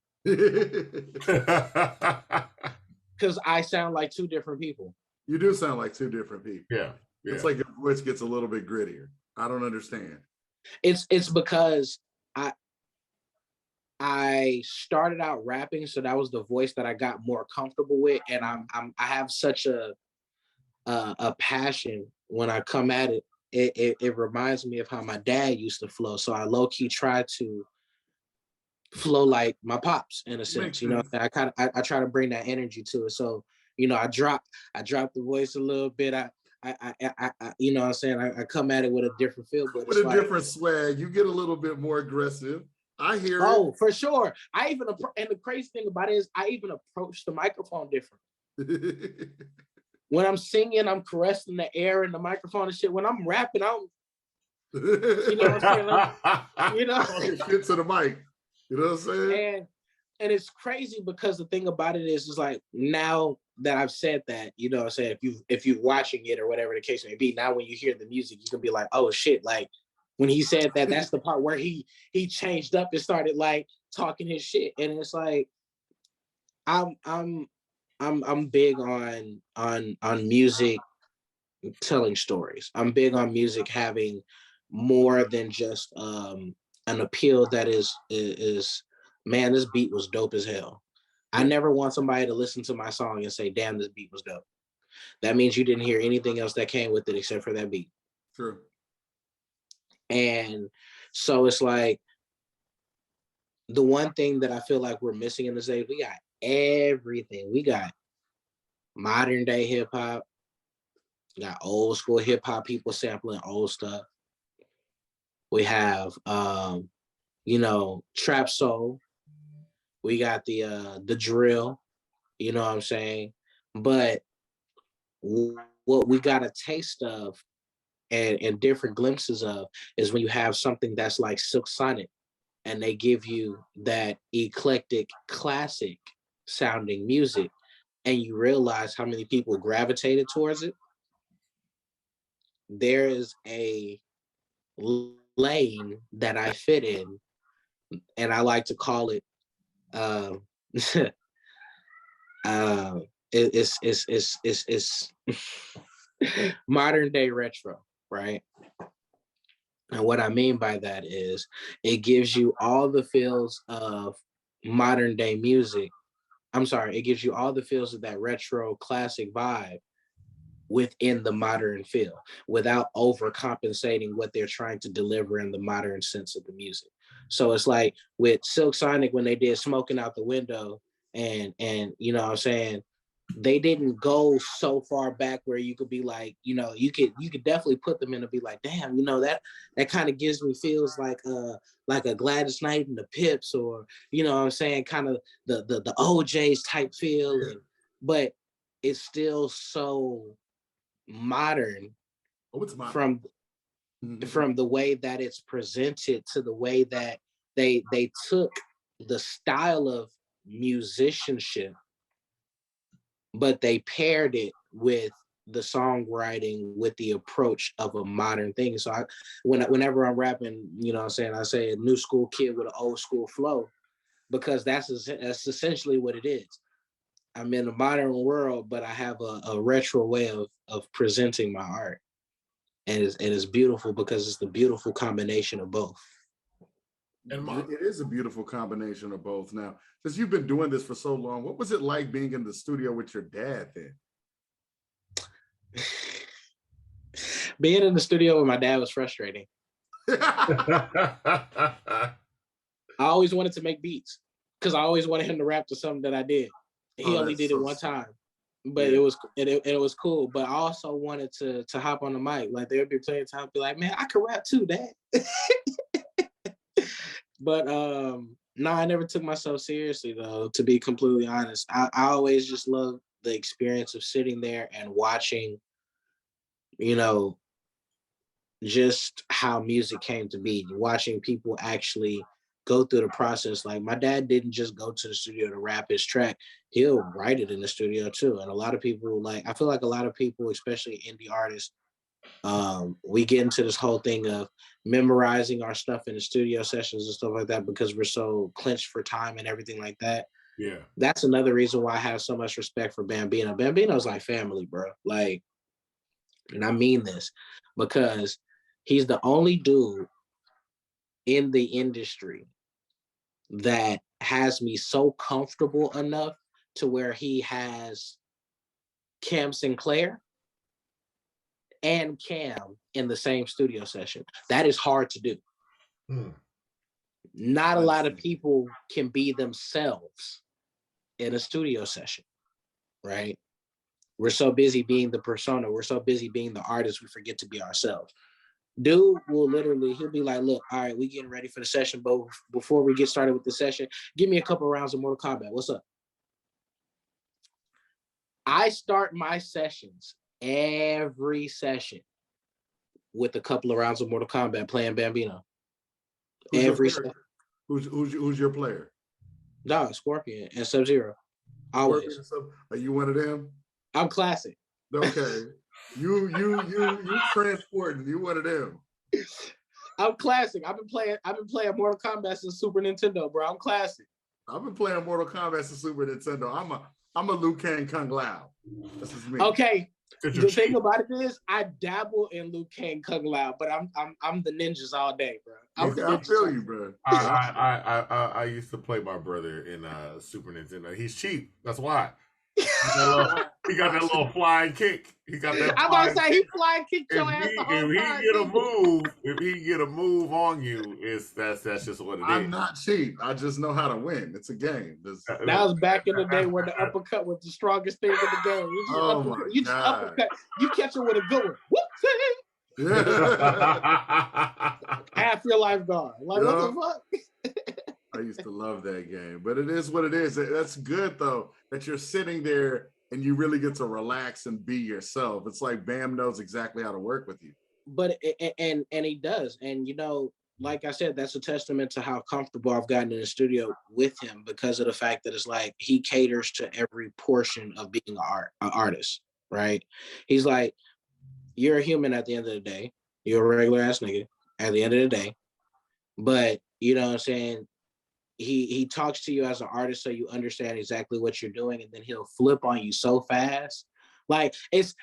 Because I sound like 2 different people. You do sound like 2 different people. Yeah. It's like your voice gets a little bit grittier. I don't understand. It's because I started out rapping, so that was the voice that I got more comfortable with, and I have such a passion when I come at it. It reminds me of how my dad used to flow. So I low-key try to flow like my pops in a sense. You know, I try to bring that energy to it. So, you know, I drop the voice a little bit. I you know what I'm saying? I come at it with a different feel, but with a different swag. You get a little bit more aggressive. I hear it. Oh, for sure. And the crazy thing about it is I even approach the microphone different. When I'm singing, I'm caressing the air and the microphone and shit. When I'm rapping, you know what I'm saying? You know, shit to the mic. You know what I'm saying? And it's crazy because the thing about it is like, now that I've said that, you know what I'm saying? If you're watching it or whatever the case may be, now when you hear the music, you can be like, oh shit, like when he said that, that's the part where he changed up and started like talking his shit. And it's like, I'm big on music telling stories. I'm big on music having more than just an appeal that is man, this beat was dope as hell. I never want somebody to listen to my song and say, damn, this beat was dope. That means you didn't hear anything else that came with it except for that beat. True. And so it's like, the one thing that I feel like we're missing in this age, we got everything. We got modern day hip hop, we got old school hip hop people sampling old stuff. We have trap soul. We got the drill, you know what I'm saying? But what we got a taste of and different glimpses of is when you have something that's like Silk Sonic, and they give you that eclectic classic sounding music, and you realize how many people gravitated towards it. There is a lane that I fit in, and I like to call it it's modern day retro, right? And what I mean by that is it gives you all the feels of modern day music. I'm sorry, it gives you all the feels of that retro classic vibe within the modern feel without overcompensating what they're trying to deliver in the modern sense of the music. So it's like with Silk Sonic when they did Smoking Out the Window and you know what I'm saying, they didn't go so far back where you could be like, you could definitely put them in and be like, damn, that kind of gives me feels like a Gladys Knight and the Pips, or you know what I'm saying, kind of the OJs type feel, but it's still so modern. It's modern from the way that it's presented to the way that they took the style of musicianship, but they paired it with the songwriting with the approach of a modern thing. So whenever I'm rapping, you know what I'm saying, I say a new school kid with an old school flow, because that's essentially what it is. I'm in a modern world, but I have a retro way of presenting my art. And it's beautiful because it's the beautiful combination of both. And it is a beautiful combination of both. Now, since you've been doing this for so long, what was it like being in the studio with your dad then? Being in the studio with my dad was frustrating. I always wanted to make beats because I always wanted him to rap to something that I did. He only did it one time, but it was cool. But I also wanted to hop on the mic. Like there would be plenty of time, be like, man, I could rap too, Dad. But no, I never took myself seriously though, to be completely honest. I always just loved the experience of sitting there and watching, just how music came to be, watching people actually go through the process. Like my dad didn't just go to the studio to rap his track, he'll write it in the studio too. And a lot of people, I feel like a lot of people, especially indie artists, we get into this whole thing of memorizing our stuff in the studio sessions and stuff like that because we're so clinched for time and everything like that. Yeah. That's another reason why I have so much respect for Bambino. Bambino's like family, bro. Like, and I mean this because he's the only dude in the industry that has me so comfortable enough to where he has Cam Sinclair and Cam in the same studio session. That is hard to do. Not a lot of people can be themselves in a studio session, right? We're so busy being the persona. We're so busy being the artist, we forget to be ourselves. Dude will he'll be like, look, all right, we getting ready for the session, but before we get started with the session, give me a couple rounds of Mortal Kombat. What's up? I start my sessions, every session, with a couple of rounds of Mortal Kombat playing Bambino. Who's your player? No, Scorpion and Sub-Zero. Always. Are you one of them? I'm classic. Okay. You transporting. You one of them. I'm classic. I've been playing Mortal Kombat since Super Nintendo, bro. I'm classic. I've been playing Mortal Kombat since Super Nintendo. I'm a Liu Kang Kung Lao. This is me. Okay. The thing about it is, I dabble in Liu Kang Kung Lao, but I'm the ninjas all day, bro. Okay, I feel you, bro. I used to play my brother in Super Nintendo. He's cheap. That's why. He got that little flying kick. He got that. I'm about to say he flying kicked your ass the whole time. If he get a move on you, that's just what it is. I'm not cheap. I just know how to win. It's a game. That was back in the day where the uppercut was the strongest thing in the game. You just uppercut. You catch it with a good one. Half your life gone. Like, what the fuck? I used to love that game, but it is what it is. That's good though, that you're sitting there and you really get to relax and be yourself. It's like Bam knows exactly how to work with you. But and he does, and like I said, that's a testament to how comfortable I've gotten in the studio with him because of the fact that it's like he caters to every portion of being an artist, right? He's like, you're a human at the end of the day. You're a regular ass nigga at the end of the day, but you know what I'm saying? He talks to you as an artist so you understand exactly what you're doing, and then he'll flip on you so fast. Like it's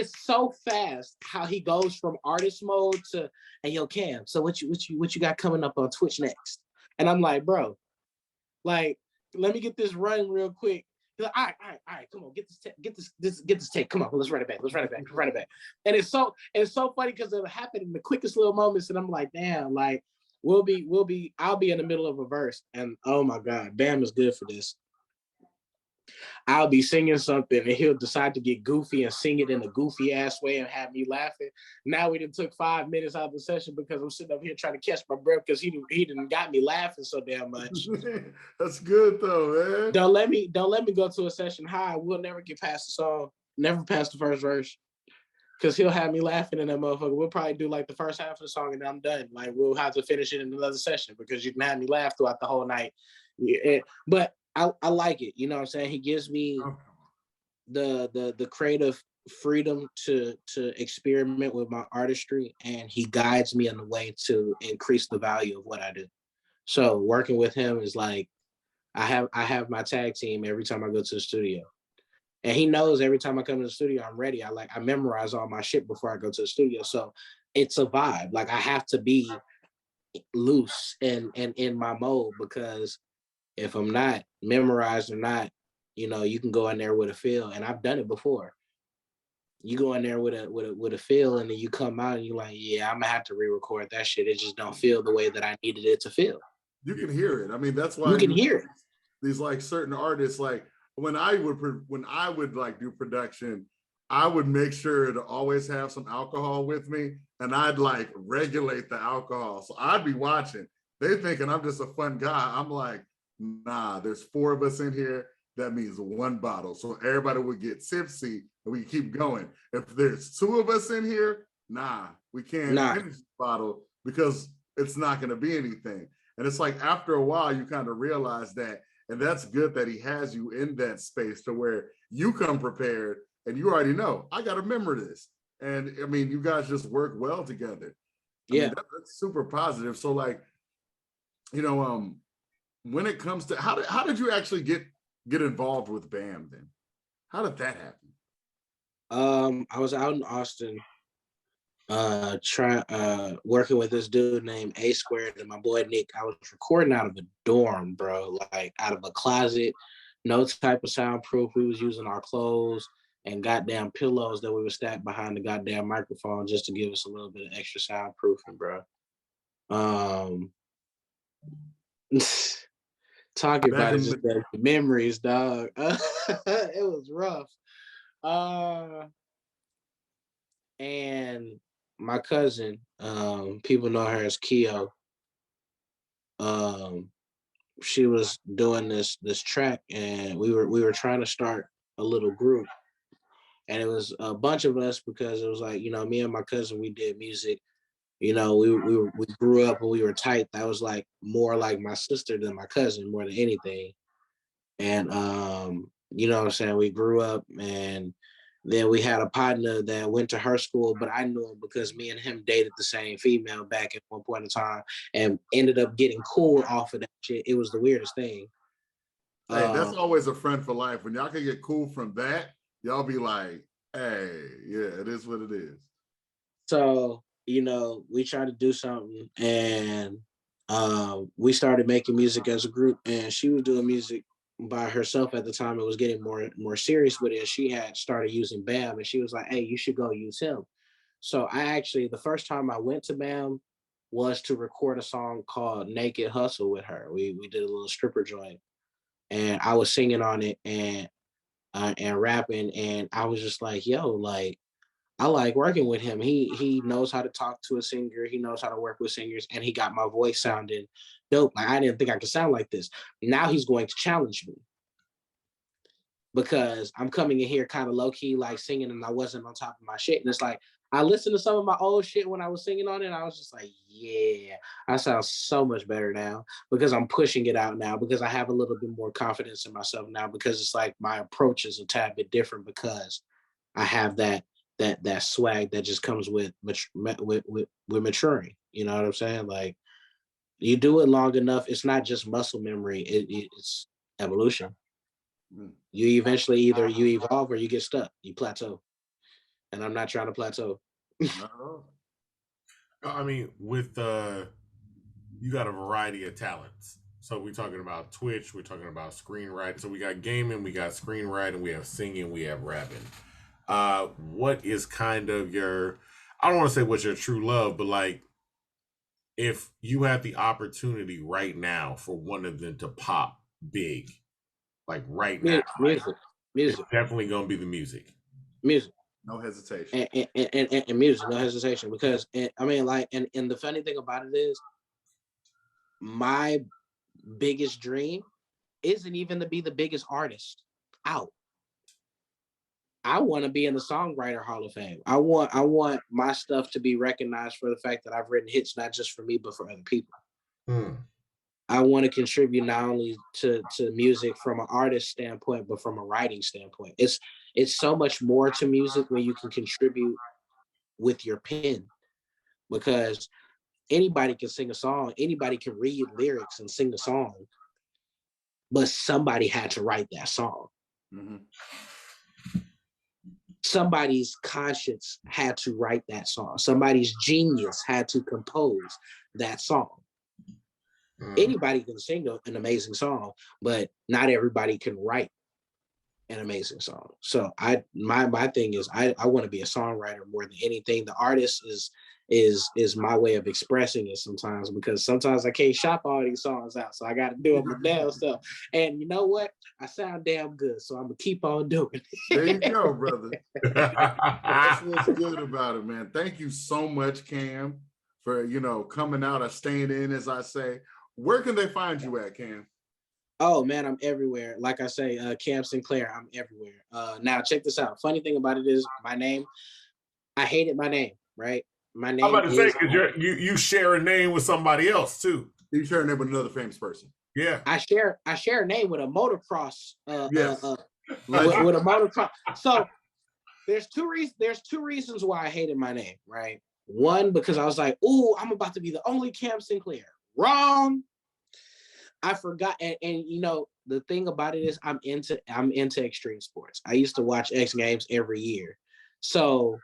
so fast how he goes from artist mode to, hey yo Cam, so what you got coming up on Twitch next? And I'm like, bro, like let me get this run real quick. He's like, all right, come on, get this take. Come on, let's run it back. And it's so funny because it'll happen in the quickest little moments, and I'm like, damn, like I'll be in the middle of a verse, and oh my God, Bam is good for this. I'll be singing something, and he'll decide to get goofy and sing it in a goofy ass way and have me laughing. Now we done took 5 minutes out of the session because I'm sitting up here trying to catch my breath because he done got me laughing so damn much. That's good though, man. Don't let me go to a session high. We'll never get past the song, never past the first verse. Because he'll have me laughing in that motherfucker. We'll probably do like the first half of the song and then I'm done. Like we'll have to finish it in another session because you can have me laugh throughout the whole night. Yeah, but I like it. You know what I'm saying? He gives me the creative freedom to experiment with my artistry, and he guides me in a way to increase the value of what I do. So working with him is like I have my tag team every time I go to the studio. And he knows every time I come to the studio, I'm ready. I memorize all my shit before I go to the studio. So it's a vibe. Like I have to be loose and in my mode, because if I'm not memorized or not, you can go in there with a feel. And I've done it before. You go in there with a feel, and then you come out and you're like, yeah, I'm gonna have to re-record that shit. It just don't feel the way that I needed it to feel. You can hear it. I mean, that's why you can hear it. These like certain artists, like when I would like do production, I would make sure to always have some alcohol with me, and I'd like regulate the alcohol. So I'd be watching. They thinking I'm just a fun guy. I'm like, nah, there's 4 of us in here. That means 1 bottle. So everybody would get tipsy and we keep going. If there's 2 of us in here, nah, we can't finish the bottle because it's not going to be anything. And it's like after a while, you kind of realize that. And that's good that he has you in that space to where you come prepared and you already know, I got to remember this. And I mean, you guys just work well together. I mean, that's super positive. So like, when it comes to how did you actually get involved with BAM then? How did that happen? I was out in Austin working with this dude named A Squared and my boy Nick. I was recording out of a dorm, bro, like out of a closet, no type of soundproof. We was using our clothes and goddamn pillows that we would stack behind the goddamn microphone just to give us a little bit of extra soundproofing, bro. Talking about it, just the memories, dog. It was rough. And my cousin, people know her as Keo. She was doing this track, and we were trying to start a little group, and it was a bunch of us because it was like, me and my cousin, we did music. We grew up and we were tight. That was like more like my sister than my cousin, more than anything. And you know what I'm saying? We grew up, and then we had a partner that went to her school, but I knew him because me and him dated the same female back at one point in time and ended up getting cool off of that shit. It was the weirdest thing. Hey, that's always a friend for life. When y'all can get cool from that, y'all be like, Hey, yeah, it is what it is. So, we tried to do something, and we started making music as a group, and she was doing music by herself at the time. It was getting more serious with it. She had started using Bam, and she was like, hey, you should go use him. So the first time I went to Bam was to record a song called Naked Hustle with her. We did a little stripper joint, and I was singing on it and rapping, and I was just like, yo, like, I like working with him. He knows how to talk to a singer. He knows how to work with singers, and he got my voice sounding dope. Like, I didn't think I could sound like this. Now he's going to challenge me because I'm coming in here kind of low key, like singing, and I wasn't on top of my shit. And it's like I listened to some of my old shit when I was singing on it, and I was just like, yeah, I sound so much better now because I'm pushing it out now, because I have a little bit more confidence in myself now, because it's like my approach is a tad bit different because I have that swag that just comes with maturing. You know what I'm saying? Like, you do it long enough, it's not just muscle memory. It's evolution. You eventually either you evolve or you get stuck. You plateau, and I'm not trying to plateau. I mean, with you got a variety of talents. So we're talking about Twitch, we're talking about screenwriting. So we got gaming, we got screenwriting, we have singing, we have rapping. What is kind of your, I don't want to say what's your true love, but like, if you had the opportunity right now for one of them to pop big, like right now, Music. it's definitely gonna be the music. No hesitation. And music, no hesitation. Because I mean, like, and the funny thing about it is, my biggest dream isn't even to be the biggest artist out. I want to be in the Songwriter Hall of Fame. I want my stuff to be recognized for the fact that I've written hits, not just for me, but for other people. I want to contribute not only to music from an artist standpoint, but from a writing standpoint. It's so much more to music when you can contribute with your pen, because anybody can sing a song, anybody can read lyrics and sing a song, but somebody had to write that song. Somebody's conscience had to write that song. Somebody's genius had to compose that song. Anybody can sing an amazing song, but not everybody can write an amazing song. So my thing is, I want to be a songwriter more than anything. The artist is my way of expressing it sometimes, because sometimes I can't shop all these songs out, so I got to do it my damn stuff. And you know what? I sound damn good, so I'm gonna keep on doing it. There you go, brother. That's what's good about it, man. Thank you so much, Cam, for coming out or staying in, as I say. Where can they find you at, Cam? Oh man, I'm everywhere. Like I say, Cam Sinclair, I'm everywhere. Now check this out. Funny thing about it is, my name, I hated my name, right? My name. I'm about to say, because you share a name with somebody else too. You share a name with another famous person. Yeah. I share a name with a motocross. Yes. With a motocross. So there's two reasons why I hated my name, right? One, because I was like, "Ooh, I'm about to be the only Cam Sinclair." Wrong. I forgot, and the thing about it is, I'm into extreme sports. I used to watch X Games every year, so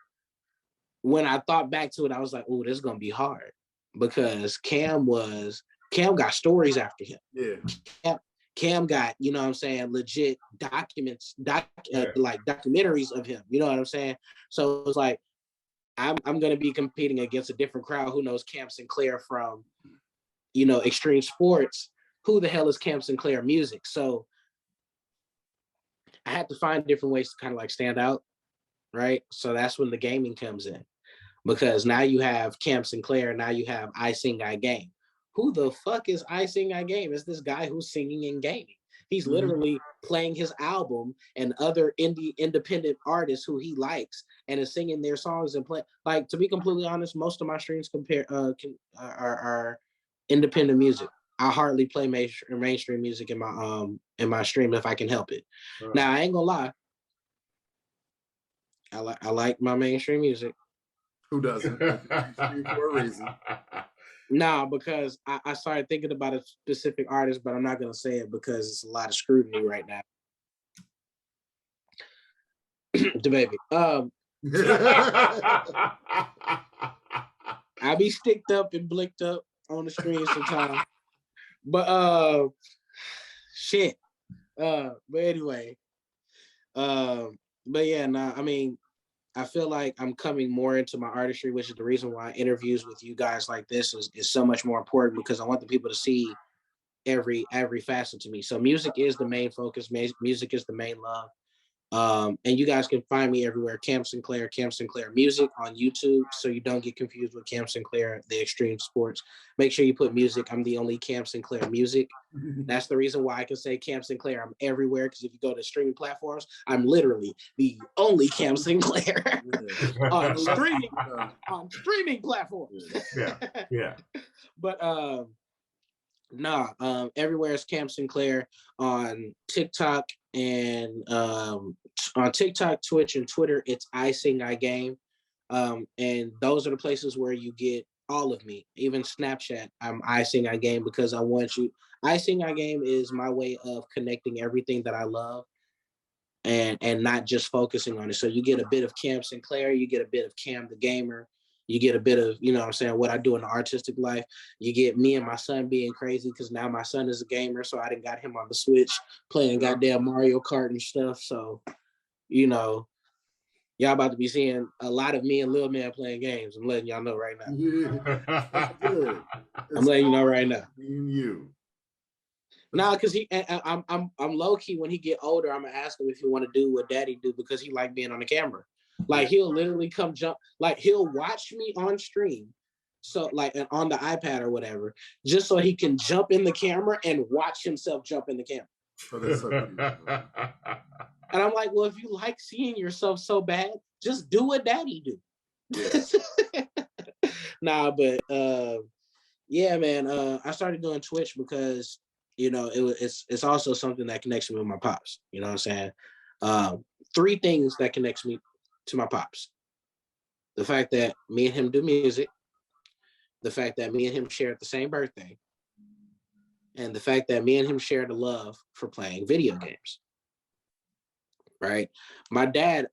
when I thought back to it, I was like, "Ooh, this is gonna be hard," because Cam got stories after him. Yeah. Cam got, what I'm saying, legit documents, like documentaries of him. You know what I'm saying? So it was like, I'm gonna be competing against a different crowd who knows Cam Sinclair from, extreme sports. Who the hell is Cam Sinclair music? So I had to find different ways to kind of like stand out, right? So that's when the gaming comes in, because now you have Cam Sinclair, now you have I Sing I Game. Who the fuck is I Sing I Game? It's this guy who's singing and gaming. He's literally playing his album and other independent artists who he likes, and is singing their songs and play. Like, to be completely honest, most of my streams are independent music. I hardly play mainstream music in my stream if I can help it. Now, I ain't gonna lie, I like my mainstream music. Who doesn't? For a reason. Nah, because I started thinking about a specific artist, but I'm not gonna say it because it's a lot of scrutiny right now. The baby. I be sticked up and blinked up on the screen sometimes. But shit. But anyway. But yeah, nah, I mean, I feel like I'm coming more into my artistry, which is the reason why interviews with you guys like this is so much more important, because I want the people to see every facet to me. So music is the main focus. Music is the main love. And you guys can find me everywhere. Cam Sinclair Music on YouTube, so you don't get confused with Cam Sinclair, the Extreme Sports. Make sure you put music. I'm the only Cam Sinclair Music. That's the reason why I can say Cam Sinclair. I'm everywhere, because if you go to streaming platforms, I'm literally the only Cam Sinclair on streaming platforms. Yeah. But everywhere is Cam Sinclair on TikTok and on TikTok, Twitch, and Twitter. It's I Sing I Game, and those are the places where you get all of me. Even Snapchat, I'm I Sing I Game, because I want you. I Sing I Game is my way of connecting everything that I love, and not just focusing on it. So you get a bit of Cam Sinclair, you get a bit of Cam the Gamer, you get a bit of, you know what I'm saying, what I do in the artistic life. You get me and my son being crazy, because now my son is a gamer, so I done got him on the Switch playing goddamn Mario Kart and stuff. So, you know, y'all about to be seeing a lot of me and Lil Man playing games. I'm letting y'all know right now. Yeah, that's good. I'm letting you know right now. Me and you. Nah, because I'm low key. When he get older, I'm gonna ask him if he want to do what Daddy do, because he like being on the camera. Like he'll literally come jump. Like he'll watch me on stream, so like on the iPad or whatever, just so he can jump in the camera and watch himself jump in the camera. Oh, that's so cute. And I'm like, well, if you like seeing yourself so bad, just do what Daddy do. Yeah. Nah, but yeah, man. I started doing Twitch because, you know, it's also something that connects me with my pops. You know what I'm saying? 3 things that connects me to my pops: the fact that me and him do music, the fact that me and him share the same birthday, and the fact that me and him share the love for playing video games. Right? My dad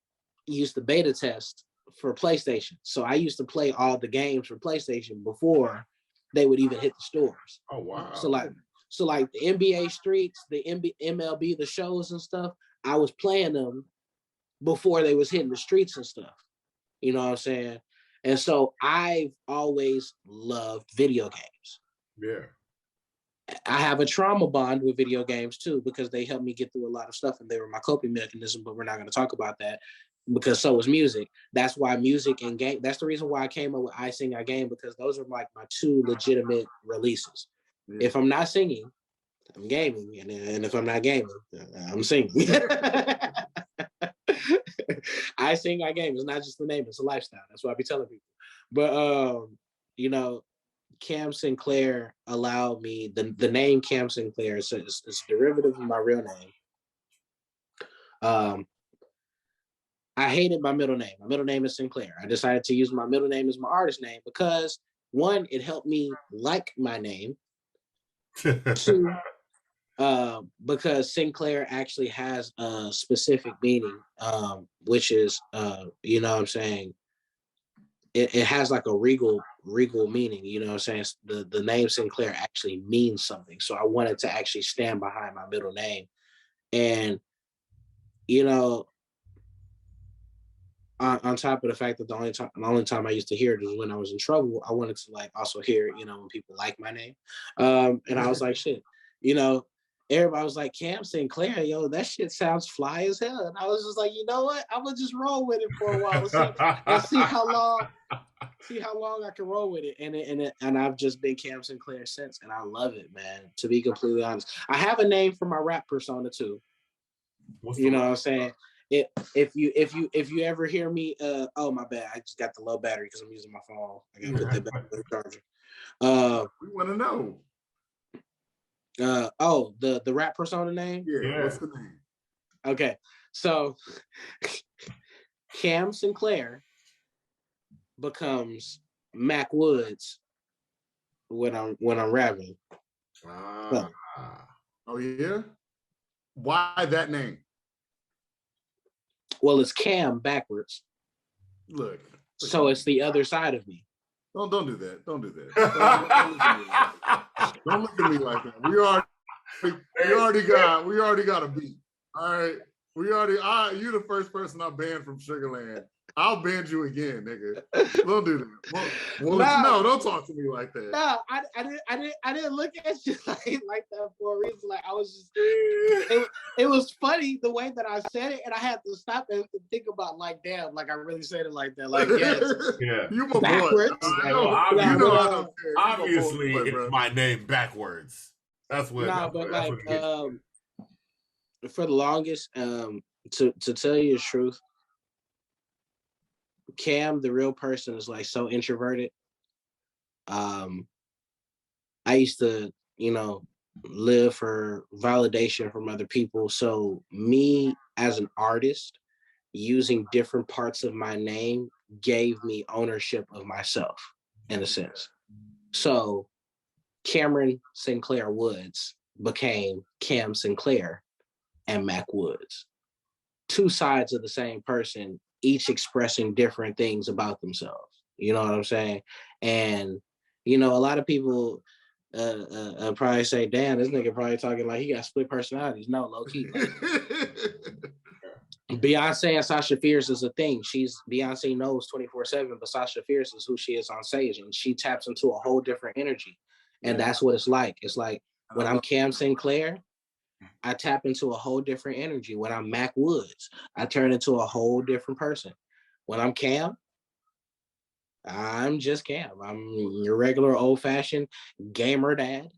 used to beta test for PlayStation, so I used to play all the games for PlayStation before they would even hit the stores. Oh wow! So like the NBA Streets, the MLB, the shows and stuff, I was playing them before they was hitting the streets and stuff. You know what I'm saying? And so I've always loved video games. Yeah. I have a trauma bond with video games too, because they helped me get through a lot of stuff, and they were my coping mechanism, but we're not going to talk about that, because so is music. That's why music and game, that's the reason why I came up with I Sing I Game, because those are like my 2 legitimate releases. Yeah. If I'm not singing, I'm gaming, and if I'm not gaming, I'm singing. I Sing I Game. It's not just the name, it's a lifestyle. That's what I be telling people. But you know, Cam Sinclair allowed me, the name Cam Sinclair is a derivative of my real name. I hated my middle name. My middle name is Sinclair. I decided to use my middle name as my artist name because, 1, it helped me like my name. 2, because Sinclair actually has a specific meaning, which is, you know what I'm saying, it has like a regal meaning, you know what I'm saying? The name Sinclair actually means something. So I wanted to actually stand behind my middle name. And, you know, on top of the fact that the only time I used to hear it was when I was in trouble, I wanted to like also hear it, you know, when people like my name. And I was like, shit, you know, everybody was like, Cam Sinclair, yo, that shit sounds fly as hell. And I was just like, you know what? I'm gonna just roll with it for a while and see how long I can roll with it. And I've just been Cam Sinclair since, and I love it, man. To be completely honest, I have a name for my rap persona too. You know what I'm saying? If you ever hear me, oh my bad, I just got the low battery because I'm using my phone. I gotta put that back on the charger. We want to know. The rap persona name? Yeah, what's the name? Okay, so Cam Sinclair becomes Mac Woods when I'm rapping. Oh yeah? Why that name? Well, it's Cam backwards. Look. So it's the other side of me. Don't do that. Don't do that. Don't look at me like that. We already got a beat. All right. You the first person I banned from Sugarland. I'll ban you again, nigga. Don't do that. No, don't talk to me like that. No, I didn't look at you like that for a reason. Like I was just it was funny the way that I said it, and I had to stop and think about like, damn, like I really said it like that. Like, yes. Yeah. You my backwards. boy. Obviously, it's my name backwards. That's what. No, but like for the longest, to tell you the truth, Cam, the real person, is like so introverted. I used to, live for validation from other people. So me as an artist, using different parts of my name gave me ownership of myself in a sense. So Cameron Sinclair Woods became Cam Sinclair and Mac Woods. Two sides of the same person, each expressing different things about themselves. You know what I'm saying? And, a lot of people probably say, damn, this nigga probably talking like he got split personalities. No, low key. Beyonce and Sasha Fierce is a thing. Beyonce knows 24/7, but Sasha Fierce is who she is on stage, and she taps into a whole different energy. And that's what it's like. It's like when I'm Cam Sinclair, I tap into a whole different energy. When I'm Mac Woods, I turn into a whole different person. When I'm Cam, I'm just Cam. I'm your regular old-fashioned gamer dad,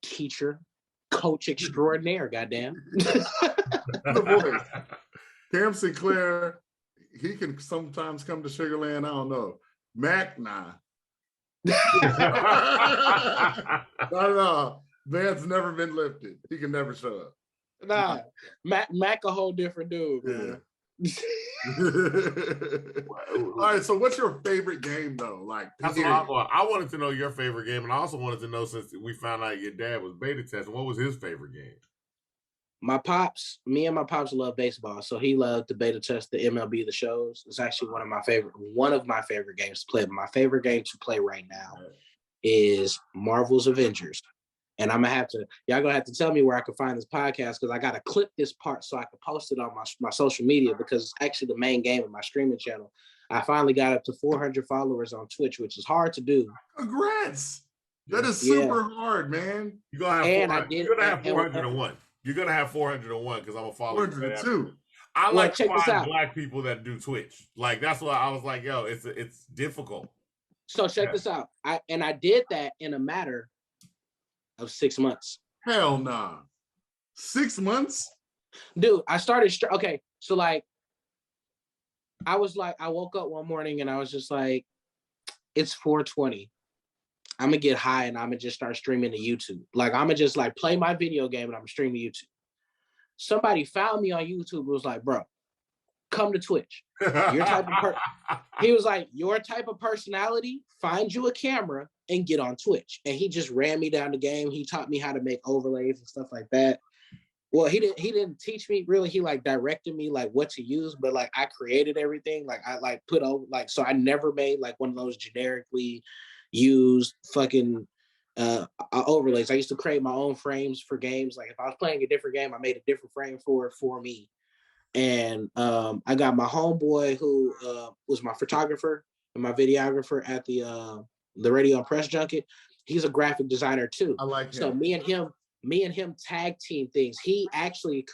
teacher, coach extraordinaire, goddamn. The voice. Cam Sinclair, he can sometimes come to Sugarland. I don't know. Mac, nah. No. Van's never been lifted. He can never show up. Nah, Mac a whole different dude, man. All right, so what's your favorite game though? Like, that's what I wanted to know your favorite game, and I also wanted to know, since we found out your dad was beta testing, what was his favorite game? Me and my pops love baseball, so he loved to beta test the MLB The Shows. It's actually one of my favorite games to play. But my favorite game to play right now is Marvel's Avengers. And y'all gonna have to tell me where I can find this podcast, because I gotta clip this part so I can post it on my social media, because it's actually the main game of my streaming channel. I finally got up to 400 followers on Twitch, which is hard to do. Congrats! That is super hard, man. You're gonna have 401. You're gonna have 401 because I'm a follower. 402. I like to find black people that do Twitch. Like, that's why I was like, yo, it's difficult. So check this out. I did that in a matter of 6 months. Hell nah. 6 months? Dude, I started okay, so like I woke up one morning and I was just like, it's 4:20. I'm gonna get high and I'm gonna just start streaming to YouTube. Like, I'm gonna just like play my video game and I'm streaming to YouTube. Somebody found me on YouTube and was like, bro, come to Twitch. He was like, your type of personality, find you a camera and get on Twitch. And he just ran me down the game. He taught me how to make overlays and stuff like that. Well, he didn't teach me really. He like directed me like what to use, but like I created everything. Like I like put over like, so I never made like one of those generically used fucking overlays. I used to create my own frames for games. Like if I was playing a different game, I made a different frame for me. And I got my homeboy who was my photographer and my videographer at the Radio and Press Junket. He's a graphic designer too. I like him. So me and him tag team things. He actually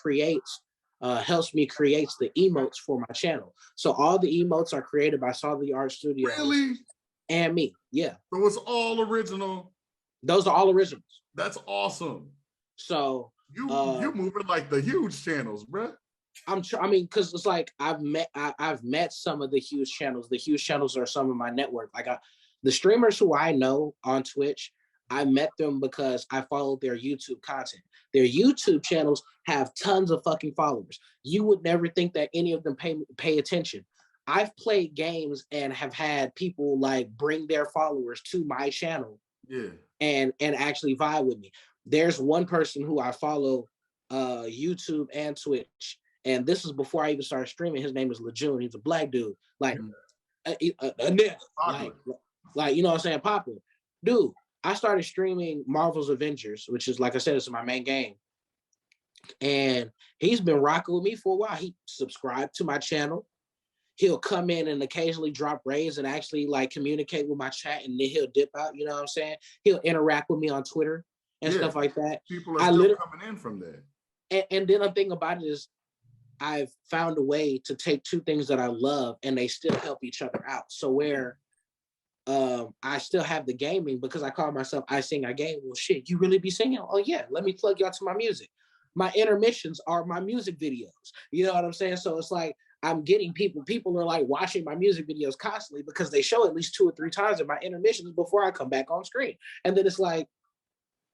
helps me create the emotes for my channel. So all the emotes are created by Saw the Art Studios. Really? And me, yeah. So it's all original. Those are all originals. That's awesome. So you moving like the huge channels, bro. Because it's like I've met some of the huge channels. The huge channels are some of my network. Like the streamers who I know on Twitch, I met them because I followed their YouTube content. Their YouTube channels have tons of fucking followers. You would never think that any of them pay attention. I've played games and have had people like bring their followers to my channel, and actually vibe with me. There's one person who I follow YouTube and Twitch, And this is before I even started streaming. His name is Lejeune. He's a black dude, like a like you know what I'm saying, popular dude. I started streaming Marvel's Avengers, which is, like I said, it's my main game. And he's been rocking with me for a while. He subscribed to my channel. He'll come in and occasionally drop rays and actually like communicate with my chat, and then he'll dip out. You know what I'm saying? He'll interact with me on Twitter and stuff like that. People are still coming in from there. And then the thing about it is, I've found a way to take two things that I love and they still help each other out. So where I still have the gaming, because I call myself I Sing, I Game. Well, shit, you really be singing? Oh yeah, let me plug y'all to my music. My intermissions are my music videos. You know what I'm saying? So it's like I'm getting people are like watching my music videos constantly because they show at least 2 or 3 times in my intermissions before I come back on screen. And then it's like,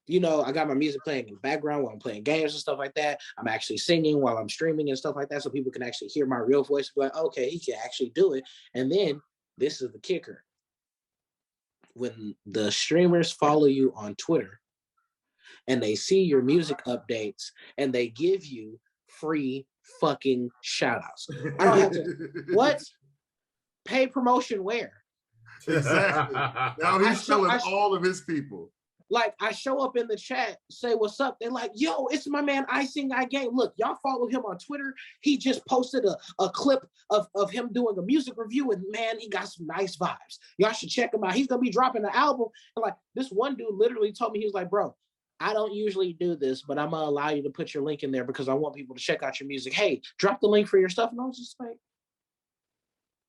you know, I got my music playing in the background while I'm playing games and stuff like that. I'm actually singing while I'm streaming and stuff like that, so people can actually hear my real voice and be like, okay, he can actually do it. And then this is the kicker. When the streamers follow you on Twitter and they see your music updates and they give you free fucking shout outs. I don't have to, what? Pay promotion where? Exactly. Now he's showing all of his people. Like, I show up in the chat, say what's up. They're like, yo, it's my man, I Sing, I Game. Look, y'all follow him on Twitter. He just posted a clip of him doing a music review, and man, he got some nice vibes. Y'all should check him out. He's gonna be dropping an album. And like, this one dude literally told me, he was like, bro, I don't usually do this, but I'm gonna allow you to put your link in there because I want people to check out your music. Hey, drop the link for your stuff. And I was just like,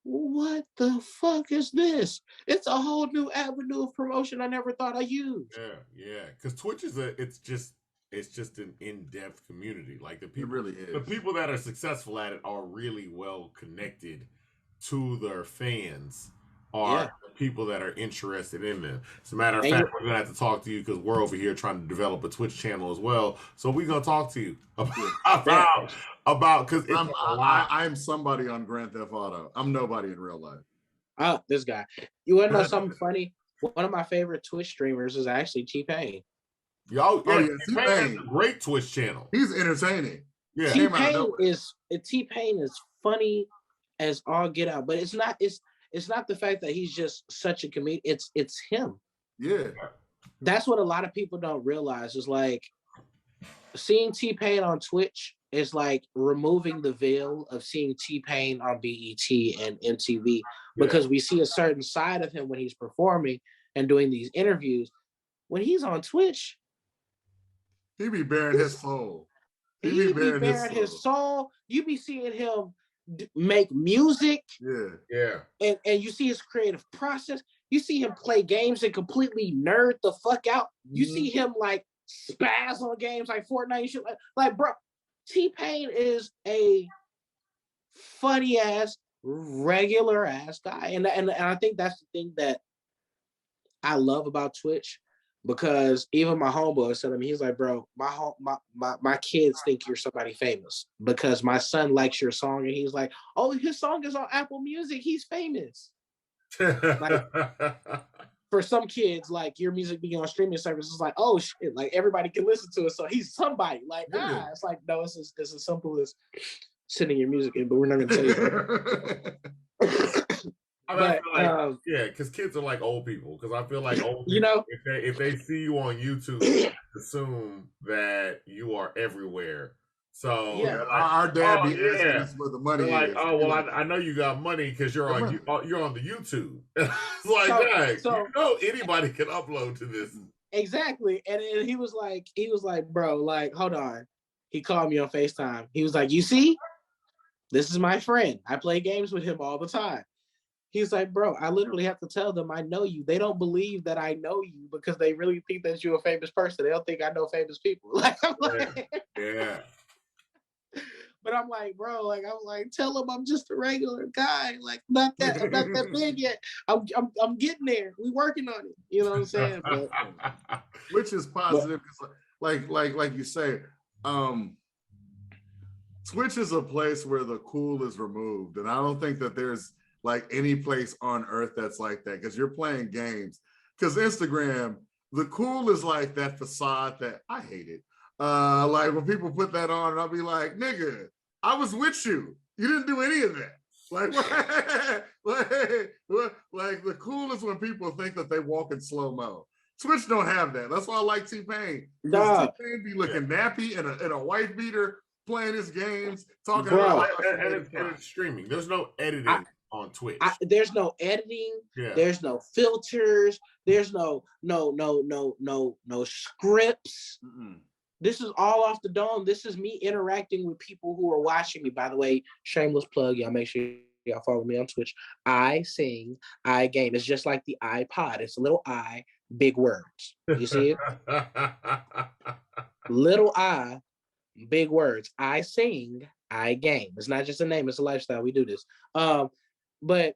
what the fuck is this? It's a whole new avenue of promotion I never thought I used. Yeah. Because Twitch is it's just an in-depth community. Like the people, it really is. The people that are successful at it are really well connected to their fans. Are the people that are interested in them. As a matter of fact, we're gonna have to talk to you because we're over here trying to develop a Twitch channel as well. So we're gonna talk to you about because I'm somebody on Grand Theft Auto. I'm nobody in real life. Oh, this guy. You wanna know something funny? One of my favorite Twitch streamers is actually T-Pain. T-Pain has a great Twitch channel. He's entertaining. Yeah, T-Pain is funny as all get out, but it's not the fact that he's just such a comedian. It's him. Yeah. That's what a lot of people don't realize is like seeing T-Pain on Twitch is like removing the veil of seeing T-Pain on BET and MTV because we see a certain side of him when he's performing and doing these interviews. When he's on Twitch, he be bearing his soul. He be bearing his soul. You be seeing him make music, and you see his creative process. You see him play games and completely nerd the fuck out. You see him like spaz on games like Fortnite and shit. Like bro, T-Pain is a funny ass, regular ass guy, and I think that's the thing that I love about Twitch. Because even my homeboy said to me, he's like, bro, my kids think you're somebody famous because my son likes your song. And he's like, oh, his song is on Apple Music. He's famous. Like, for some kids, like your music being on streaming services, like, oh shit, like everybody can listen to it. So he's somebody. Like, it's like, no, it's as simple as sending your music in, but we're not going to tell you that. I feel like, because kids are like old people. Because I feel like old people, you know, if they see you on YouTube, they assume that you are everywhere. So our dad be asking where the money is. Oh well, I know you got money because you're on the YouTube. It's like you know anybody can upload to this. Exactly, and he was like, bro, like hold on. He called me on FaceTime. He was like, you see, this is my friend. I play games with him all the time. He's like, bro, I literally have to tell them I know you. They don't believe that I know you because they really think that you're a famous person. They don't think I know famous people. Like, I'm like, But I'm like, bro, like I'm like, tell them I'm just a regular guy. Like, I'm not that big yet. I'm getting there. We working on it. You know what I'm saying? But, which is positive because, like you say, Twitch is a place where the cool is removed, and I don't think that there's like any place on earth that's like that because you're playing games. Because Instagram, the cool is like that facade that I hate it. Like when people put that on, and I'll be like, nigga, I was with you. You didn't do any of that. Like the coolest when people think that they walk in slow mo. Twitch don't have that. That's why I like T-Pain. T-Pain be looking nappy in a white beater, playing his games, talking about and it's streaming. There's no editing on Twitch. There's no editing. Yeah. There's no filters. There's no scripts. Mm-mm. This is all off the dome. This is me interacting with people who are watching me. By the way, shameless plug. Y'all make sure y'all follow me on Twitch. I sing, I game. It's just like the iPod. It's a little I, big words. You see it? Little I, big words. I sing, I game. It's not just a name. It's a lifestyle. We do this. But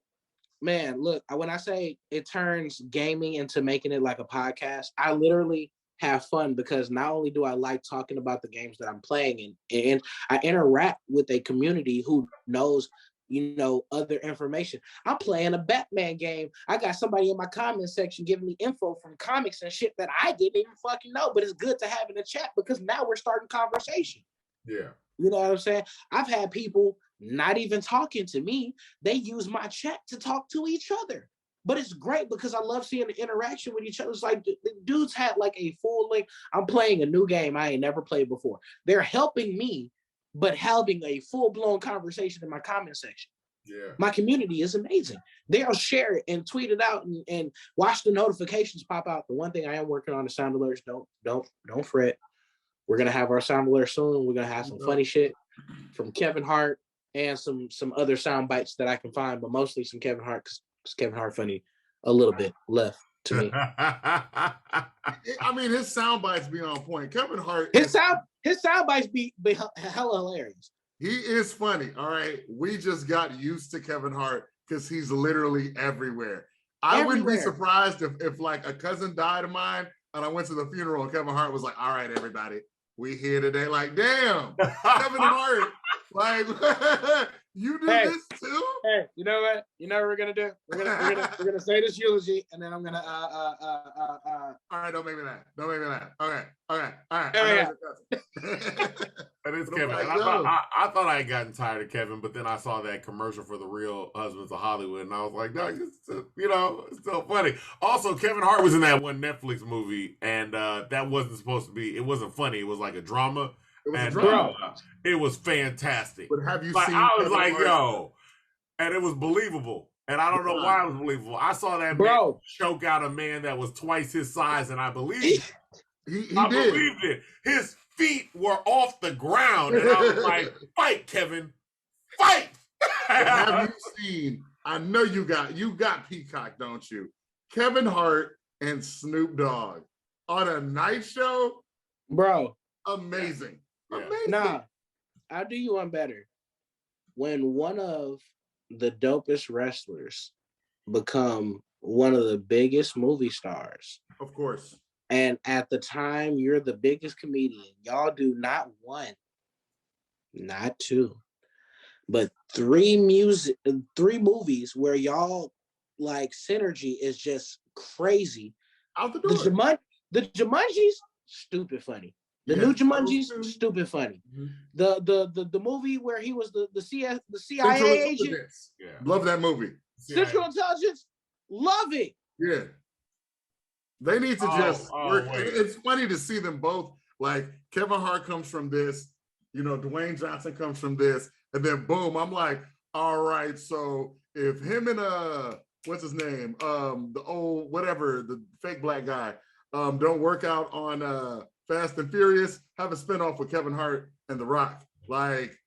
man, look, when I say it turns gaming into making it like a podcast, I literally have fun because not only do I like talking about the games that I'm playing and I interact with a community who knows, other information. I'm playing a Batman game. I got somebody in my comment section giving me info from comics and shit that I didn't even fucking know, but it's good to have in the chat because now we're starting conversation. Yeah. You know what I'm saying? I've had people not even talking to me. They use my chat to talk to each other. But it's great because I love seeing the interaction with each other. It's like the dudes had like a full link. I'm playing a new game I ain't never played before. They're helping me, but having a full-blown conversation in my comment section. Yeah. My community is amazing. They'll share it and tweet it out and watch the notifications pop out. The one thing I am working on is sound alerts. Don't fret. We're gonna have our sound alert soon. We're gonna have some funny shit from Kevin Hart and some other sound bites that I can find, but mostly some Kevin Hart because Kevin Hart funny a little bit left to me. I mean, his sound bites be on point. Kevin Hart, his sound bites be hella hilarious. He is funny. All right, we just got used to Kevin Hart because he's literally everywhere. I wouldn't be surprised if like a cousin died of mine and I went to the funeral and Kevin Hart was like, "All right, everybody, we here today." Like, damn, Kevin Hart, like. You do this too? Hey, you know what? You know what we're gonna do? We're gonna say this eulogy, and then I'm gonna All right, don't make me that. Don't make me that. Okay, all right. That is Kevin. I thought I had gotten tired of Kevin, but then I saw that commercial for the Real Husbands of Hollywood, and I was like, no, it's still funny. Also, Kevin Hart was in that one Netflix movie, and that wasn't supposed to be. It wasn't funny. It was like a drama. It was a drama. It was fantastic. But have you seen? I was like, yo, and it was believable. And I don't know why it was believable. I saw that man choke out a man that was twice his size, and I believed it. I believed it. His feet were off the ground, and I was like, fight, Kevin. Fight. Have you seen? I know you got Peacock, don't you? Kevin Hart and Snoop Dogg on a night show, bro. Amazing. Yeah. Amazing. Nah, I'll do you one better. When one of the dopest wrestlers become one of the biggest movie stars. Of course. And at the time, you're the biggest comedian. Y'all do not one, not two, but three movies where y'all like synergy is just crazy. Out the door. The Jumanjis, stupid funny. The new Jumanji's stupid funny. Mm-hmm. The movie where he was the CIA agent. Yeah. Love that movie. Central Intelligence, love it. Yeah. They need to just work. It's funny to see them both. Like Kevin Hart comes from this, Dwayne Johnson comes from this, and then boom, I'm like, all right, so if him and what's his name? The old whatever, the fake black guy, don't work out on Fast and Furious, have a spinoff with Kevin Hart and The Rock. Like,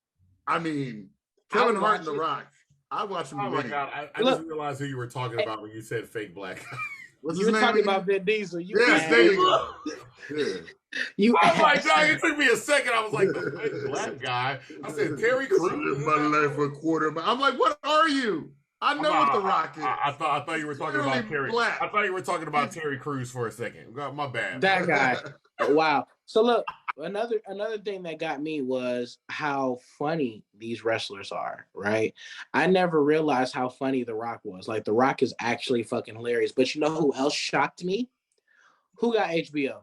I mean, Kevin Hart and The Rock. I watch him. Oh my God! I just realized who you were talking about when you said fake black guy. What's his name? You were talking about Vin Diesel. Yes, there you go. Yeah. Oh my God! It took me a second. I was like, the fake black guy. I said Terry Crews. My life a quarter. I'm like, what are you? I know what The Rock is. I thought you were talking about Terry. I thought you were talking about Terry Crews for a second. My bad. That guy. Wow. So look, another thing that got me was how funny these wrestlers are, right? I never realized how funny The Rock was. Like, The Rock is actually fucking hilarious. But you know who else shocked me? Who got HBO?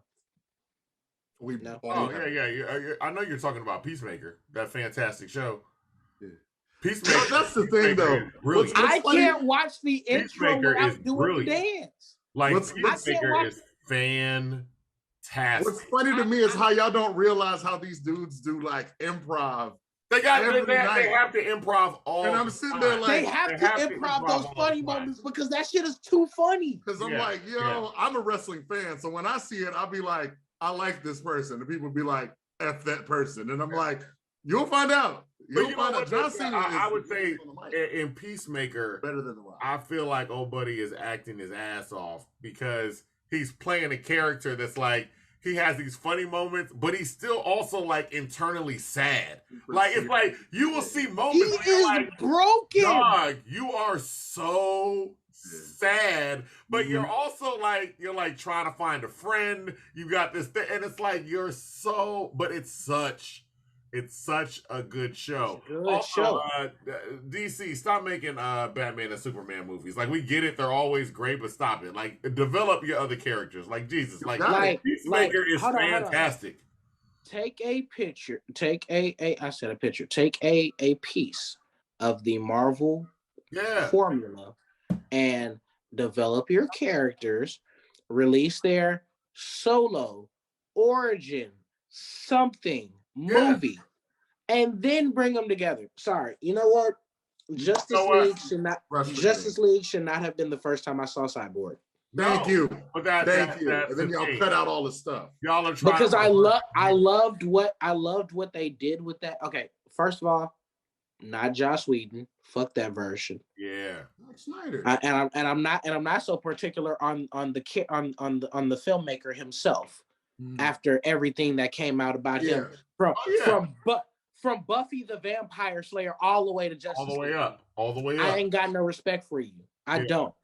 No. Oh yeah. I know you're talking about Peacemaker, that fantastic show. Yeah. Peacemaker. That's the thing, though. Brilliant. I can't watch the intro Peacemaker is without doing brilliant. the dance. Like What's Peacemaker is fantastic. What's funny to me is how y'all don't realize how these dudes do like improv. They have to improv all. And I'm sitting there like they have to improv those funny moments because that shit is too funny. Because I'm like, yo, I'm a wrestling fan, so when I see it, I'll be like, I like this person, and people be like, F that person, and I'm like, you'll find out. You'll find out. John Cena I would say in Peacemaker, better than the Rock. I feel like old buddy is acting his ass off because he's playing a character that's like, he has these funny moments, but he's still also like internally sad. Like it's like you will see moments he is like, broken. Dog, you are so sad, but you're also like trying to find a friend. You got this thing, and it's like but it's such a good show. DC, stop making Batman and Superman movies. Like we get it, they're always great, but stop it. Like develop your other characters. Like Jesus, Peacemaker is fantastic. Take a picture. Take I said a picture. Take a piece of the Marvel formula and develop your characters. Release their solo origin something movie, and then bring them together. Sorry, you know what? Justice League should not have been the first time I saw Cyborg. Thank you. Thank you. And then y'all cut out all the stuff. Y'all are trying because I loved what they did with that. Okay, first of all, not Joss Whedon. Fuck that version. Yeah. Snyder. I'm not so particular on the filmmaker himself. After everything that came out about him from Buffy the Vampire Slayer all the way to Justice all the way up. I ain't got no respect for you. I don't.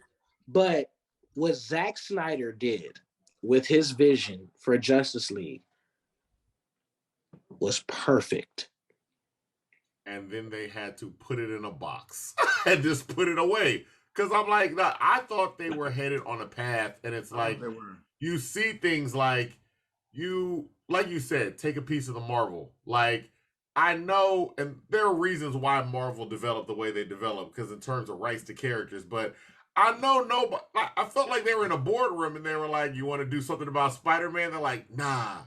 But what Zack Snyder did with his vision for Justice League was perfect. And then they had to put it in a box and just put it away. Because I'm like, nah, I thought they were headed on a path, and it's like you see things like you said, take a piece of the Marvel. Like, I know, and there are reasons why Marvel developed the way they developed, because in terms of rights to characters, but I felt like they were in a boardroom and they were like, you want to do something about Spider-Man? They're like, nah,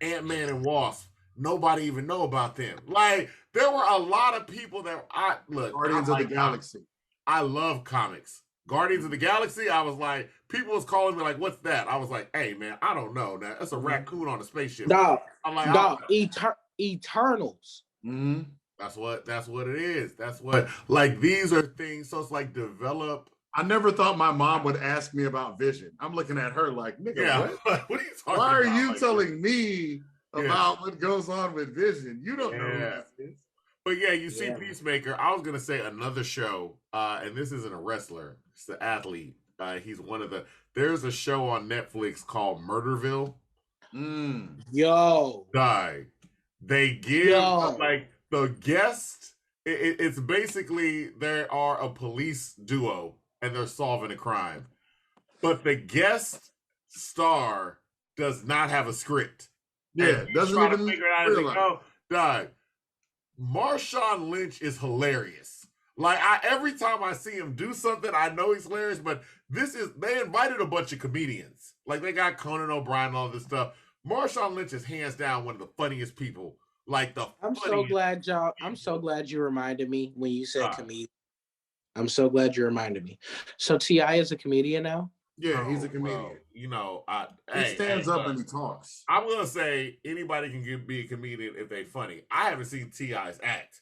Ant-Man and Wasp. Nobody even know about them. Like, there were a lot of people that Guardians of the Galaxy. I love comics. Guardians of the Galaxy, I was like, people was calling me like, what's that? I was like, hey man, I don't know. That's a raccoon on a spaceship. I'm like, Eternals. Mm-hmm. That's what it is. That's what, like, these are things. So it's like develop. I never thought my mom would ask me about Vision. I'm looking at her like, nigga, what? What are you talking Why are about? you telling me about what goes on with Vision? You don't know who this is. But yeah, you see Peacemaker. I was going to say another show, and this isn't a wrestler. It's an athlete. He's one of the... There's a show on Netflix called Murderville. Yo. They give, like, the guest... It's basically, there are a police duo, and they're solving a crime. But the guest star does not have a script. Yeah, doesn't even figure it out as they go. Dog. Marshawn Lynch is hilarious. Like, every time I see him do something, I know he's hilarious, but they invited a bunch of comedians. Like, they got Conan O'Brien and all this stuff. Marshawn Lynch is hands down one of the funniest people. I'm so glad you reminded me when you said comedian. I'm so glad you reminded me. So T.I. is a comedian now? Yeah, he's a comedian. Well, you know, he stands up and he talks. I'm gonna say anybody can be a comedian if they funny. I haven't seen T.I.'s act.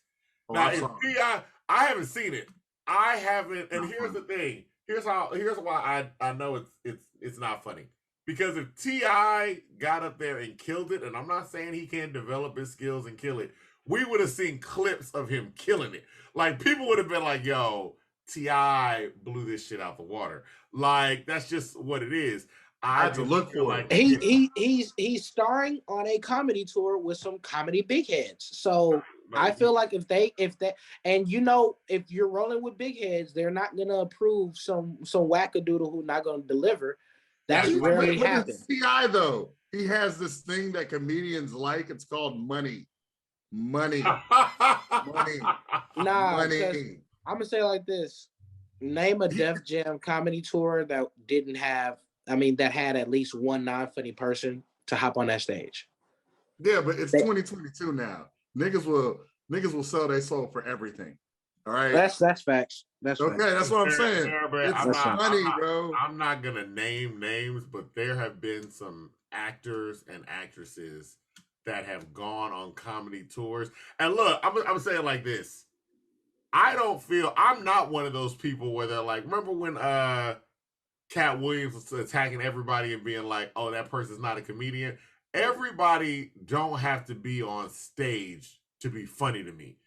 Now, if T.I., I haven't seen it. I haven't. And here's the thing. Here's why I know it's not funny. Because if T.I. got up there and killed it, and I'm not saying he can't develop his skills and kill it, we would have seen clips of him killing it. Like, people would have been like, yo, T.I. blew this shit out the water. Like, that's just what it is. I have to look for it. He's starring on a comedy tour with some comedy big heads. So I feel like if they and you know, if you're rolling with big heads, they're not gonna approve some wackadoodle who's not gonna deliver. That's rarely Look at happens. T.I. though. He has this thing that comedians like. It's called money. Money. Money. Nah, because Money. I'm gonna say it like this: name a Def Jam comedy tour that didn't have, that had at least one non-funny person to hop on that stage. Yeah, but it's 2022 now. Niggas will sell their soul for everything. All right. That's facts. That's okay. Facts. That's what I'm saying. It's money, bro. I'm not gonna name names, but there have been some actors and actresses that have gone on comedy tours. And look, I'm saying like this. I'm not one of those people where they're like, remember when Cat Williams was attacking everybody and being like, oh, that person's not a comedian. Everybody don't have to be on stage to be funny to me.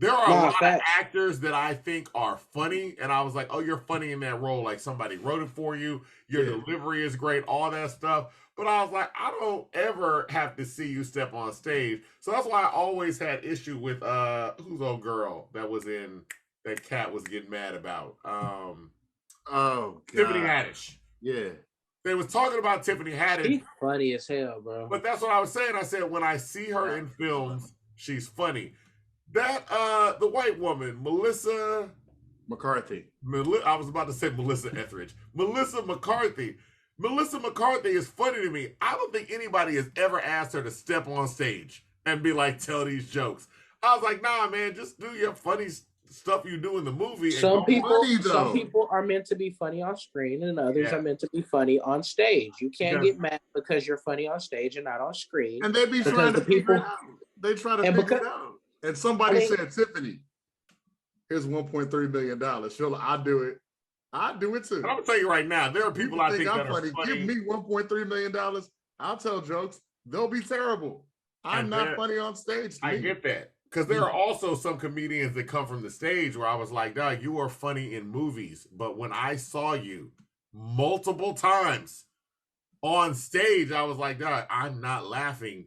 There are a lot of actors that I think are funny, and I was like, oh, you're funny in that role. Like somebody wrote it for you. Your delivery is great, all that stuff. But I was like, I don't ever have to see you step on stage. So that's why I always had issue with who's old girl that was in that Cat was getting mad about. Oh God. Tiffany Haddish. Yeah. They was talking about Tiffany Haddish. She's funny as hell, bro. But that's what I was saying. I said when I see her in films, she's funny. That the white woman, Melissa McCarthy. I was about to say Melissa Etheridge. Melissa McCarthy. Melissa McCarthy is funny to me. I don't think anybody has ever asked her to step on stage and be like, tell these jokes. I was like, nah, man, just do your funny stuff you do in the movie. Some people are meant to be funny on screen, and others are meant to be funny on stage. You can't get mad because you're funny on stage and not on screen. And they be trying to figure it out. They try to figure it out. And somebody said, Tiffany, here's $1.3 million. I'll do it. I'll do it too. But I'm gonna tell you right now, there are people I think that are funny. Give me $1.3 million. I'll tell jokes. They'll be terrible. I'm not funny on stage. I get that. Because there are also some comedians that come from the stage where I was like, dog, you are funny in movies. But when I saw you multiple times on stage, I was like, dog, I'm not laughing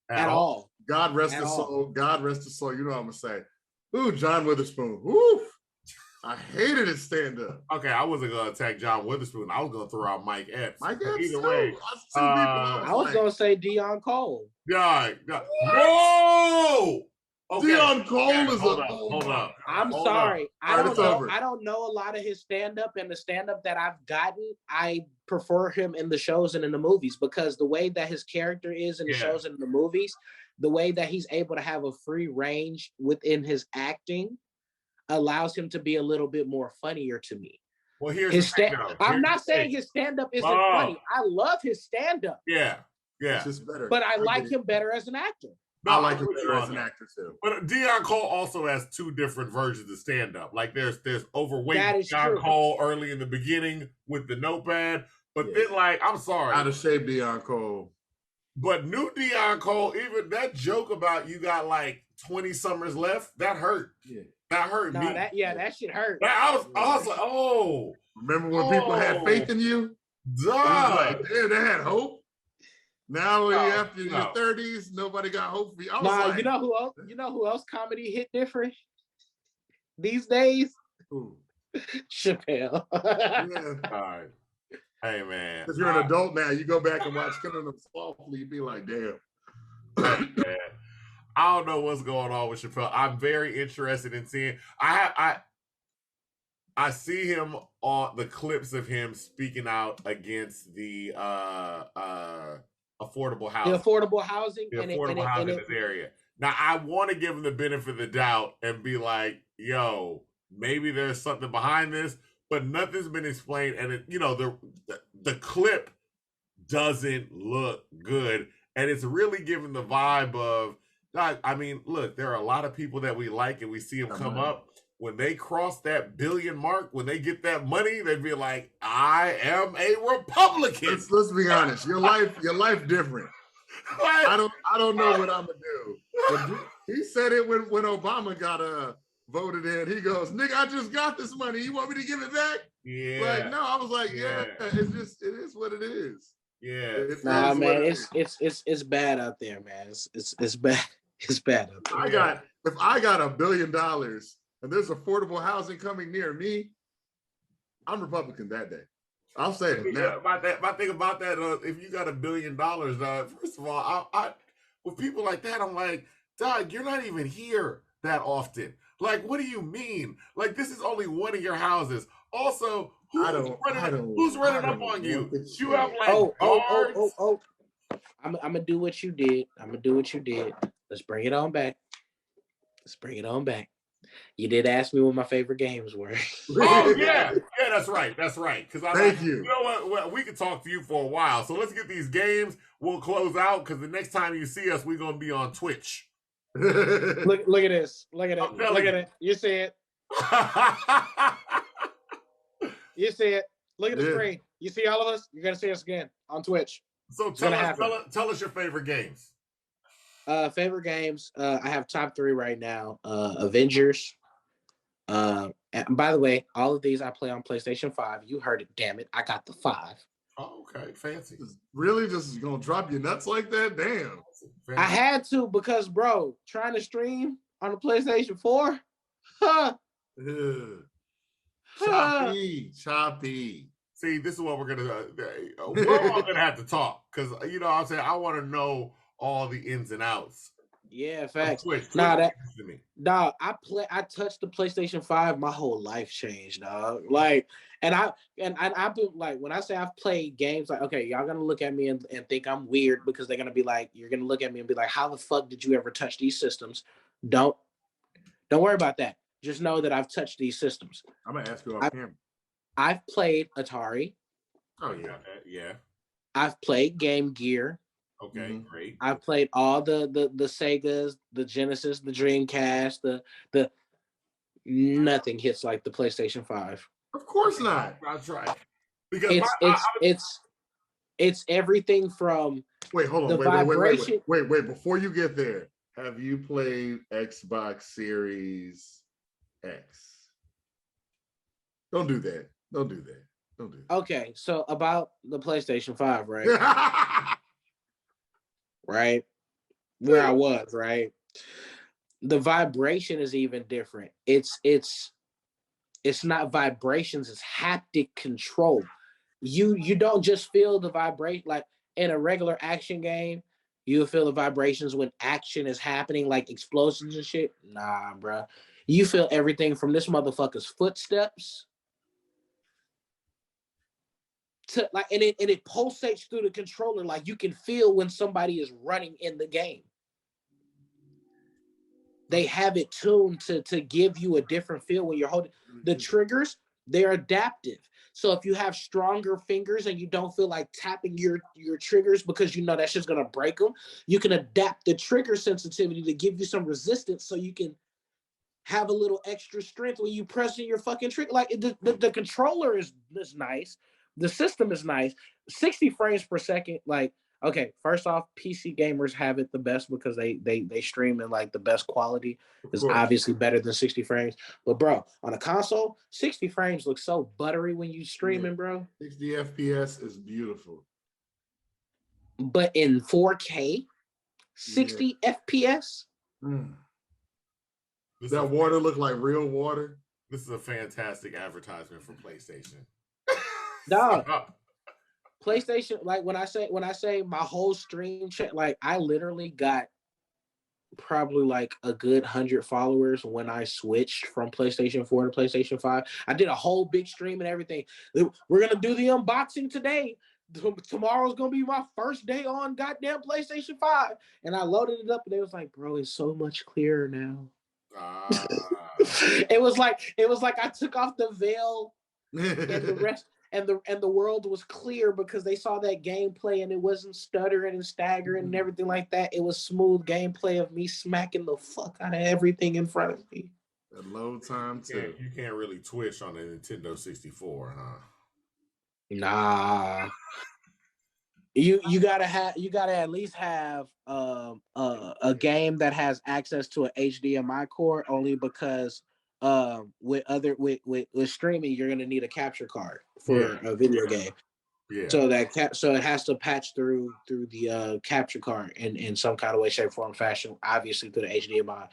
at all. God rest his soul. God rest his soul. You know what I'm going to say. Ooh, John Witherspoon. Woo! I hated his stand-up. Okay, I wasn't going to attack John Witherspoon. I was going to throw out Mike Epps. Mike Epps, either way. I was going to say Dion Cole. God. Whoa! Okay. Dion Cole is hold up. I'm sorry. I don't know a lot of his stand-up, and the stand-up that I've gotten, I prefer him in the shows and in the movies, because the way that his character is in the shows and in the movies, the way that he's able to have a free range within his acting allows him to be a little bit more funnier to me. Well, I'm not saying his stand-up isn't funny. I love his stand-up. Yeah. It's just better. But I like him better as an actor. No, I like him better as an actor too. But Dion Cole also has two different versions of stand-up. Like there's overweight Dion Cole early in the beginning with the notepad, but then like I'm sorry, out of shape Dion Cole. But new Dion Cole, even that joke about you got like 20 summers left, that hurt. Yeah. That hurt me. That shit hurt. I was like, oh. Remember when people had faith in you? Like, damn, they had hope. Now after your 30s, nobody got hope for you. You know who else? You know who else comedy hit different these days? Who? Chappelle. All right. Hey man. Because you're an adult now, you go back and watch Killing Them Softly, you be like, damn. Hey, man. I don't know what's going on with Chappelle. I'm very interested in seeing. I see him on the clips of him speaking out against the affordable housing. The affordable housing. In this area. Now, I want to give him the benefit of the doubt and be like, yo, maybe there's something behind this, but nothing's been explained. And, the clip doesn't look good. And it's really giving the vibe of, I mean, look, there are a lot of people that we like and we see them come up. When they cross that billion mark, when they get that money, they'd be like, I am a Republican. Let's be honest. Your life different. I don't know what I'm gonna do. But he said it when Obama got voted in. He goes, nigga, I just got this money. You want me to give it back? Yeah. Like, no, I was like, it is what it is. Yeah. Nah, man, it's bad out there, man. It's bad. It's bad out there. If I got $1 billion and there's affordable housing coming near me, I'm Republican that day. I'll say it now. My thing about that, if you got $1 billion, first of all, I with people like that, I'm like, dog, you're not even here that often. Like, what do you mean? Like, this is only one of your houses. Also, who's running up on you? You have like guards. I'm gonna do what you did. Let's bring it on back. You did ask me what my favorite games were. Oh yeah, that's right. Because Thank you. You know what? Well, we could talk to you for a while. So let's get these games. We'll close out because the next time you see us, we're gonna be on Twitch. Look at this. Look at it. You see it. You see it. Look at the screen. You see all of us? You're gonna see us again on Twitch. So tell us your favorite games. Favorite games. I have top 3 right now. Avengers. And by the way, all of these I play on PlayStation 5. You heard it, damn it. I got the 5. Oh, okay. Fancy. Really just gonna drop your nuts like that? Damn. Fancy. I had to because, bro, trying to stream on the PlayStation 4. Huh. Choppy. See, this is what we're gonna we're all gonna have to talk because you know what I'm saying I want to know all the ins and outs. Yeah, facts. I touched the PlayStation 5, my whole life changed, dog. Like, and I've been like, when I say I've played games, like, okay, y'all gonna look at me and think I'm weird because they're gonna be like, you're gonna look at me and be like, how the fuck did you ever touch these systems? Don't worry about that. Just know that I've touched these systems. I'm gonna ask you off camera. I've played Atari. Oh yeah, yeah. I've played Game Gear. Okay, great. I've played all the Segas, the Genesis, the Dreamcast, the nothing hits like the PlayStation 5. Of course not. That's right. Because it's everything from hold on, wait. Before you get there, have you played Xbox Series X? Don't do that. Okay, so about the PlayStation 5, right? Right? Where I was, right? The vibration is even different. It's not vibrations, it's haptic control. You don't just feel the vibration like in a regular action game. You feel the vibrations when action is happening, like explosions and shit. Nah, bro. You feel everything from this motherfucker's footsteps to like, and it pulsates through the controller. Like you can feel when somebody is running in the game. They have it tuned to give you a different feel when you're holding the triggers. They're adaptive. So if you have stronger fingers and you don't feel like tapping your triggers because you know that's just gonna break them, you can adapt the trigger sensitivity to give you some resistance so you can have a little extra strength when you pressing your fucking trigger. Like the controller is nice. The system is nice. 60 frames per second. Like, okay, first off, PC gamers have it the best because they stream in like the best quality. Is obviously better than 60 frames. But bro, on a console, 60 frames looks so buttery when you streaming, bro. 60 FPS is beautiful. But in 4K, 60 FPS? Does that water look like real water? This is a fantastic advertisement for PlayStation. Dog. PlayStation, like when I say my whole stream chat, like I literally got probably like a good 100 followers when I switched from PlayStation 4 to PlayStation 5. I did a whole big stream and everything. We're gonna do the unboxing today. Tomorrow's gonna be my first day on goddamn PlayStation 5. And I loaded it up and it was like, bro, it's so much clearer now. It was like I took off the veil and the rest. And the world was clear because they saw that gameplay and it wasn't stuttering and staggering and everything like that. It was smooth gameplay of me smacking the fuck out of everything in front of me. The load time too. You can't really twitch on a Nintendo 64, huh? Nah. You gotta at least have a game that has access to an HDMI cord only because with streaming you're gonna need a capture card for a video game. Yeah. So it has to patch through the capture card in some kind of way, shape, form, fashion. Obviously through the HDMI.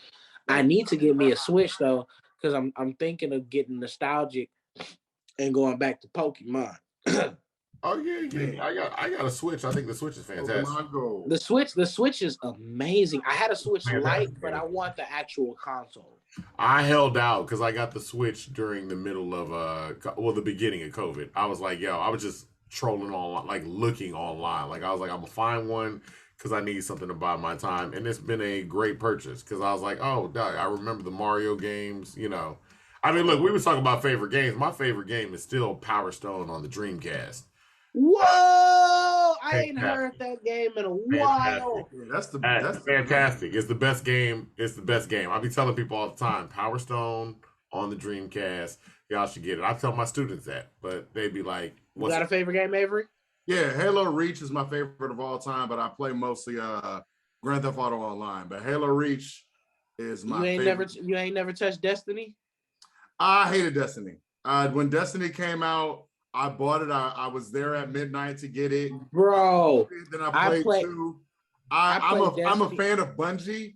I need to get me a Switch though because I'm thinking of getting nostalgic and going back to Pokemon. Oh yeah. I got a Switch. I think the Switch is fantastic. Pokemon Go. The Switch is amazing. I had a Switch Lite, Fantastic. but I want the actual console. I held out because I got the Switch during the middle of the beginning of COVID. I was like, yo, I was just trolling online, like looking online. Like I was like, I'm gonna find one because I need something to buy my time, and it's been a great purchase because I was like, oh, dog, I remember the Mario games. You know, I mean, look, we were talking about favorite games. My favorite game is still Power Stone on the Dreamcast. Whoa! I ain't heard that game in a while. Yeah, that's fantastic. It's the best game. It's the best game. I be telling people all the time, Power Stone on the Dreamcast. Y'all should get it. I tell my students that, but they be like, "You got a favorite game, Avery?" Yeah, Halo Reach is my favorite of all time, but I play mostly Grand Theft Auto Online. But Halo Reach is my favorite. You ain't never touched Destiny? I hated Destiny. When Destiny came out, I bought it. I was there at midnight to get it, bro. Then I played 2. I'm a fan of Bungie,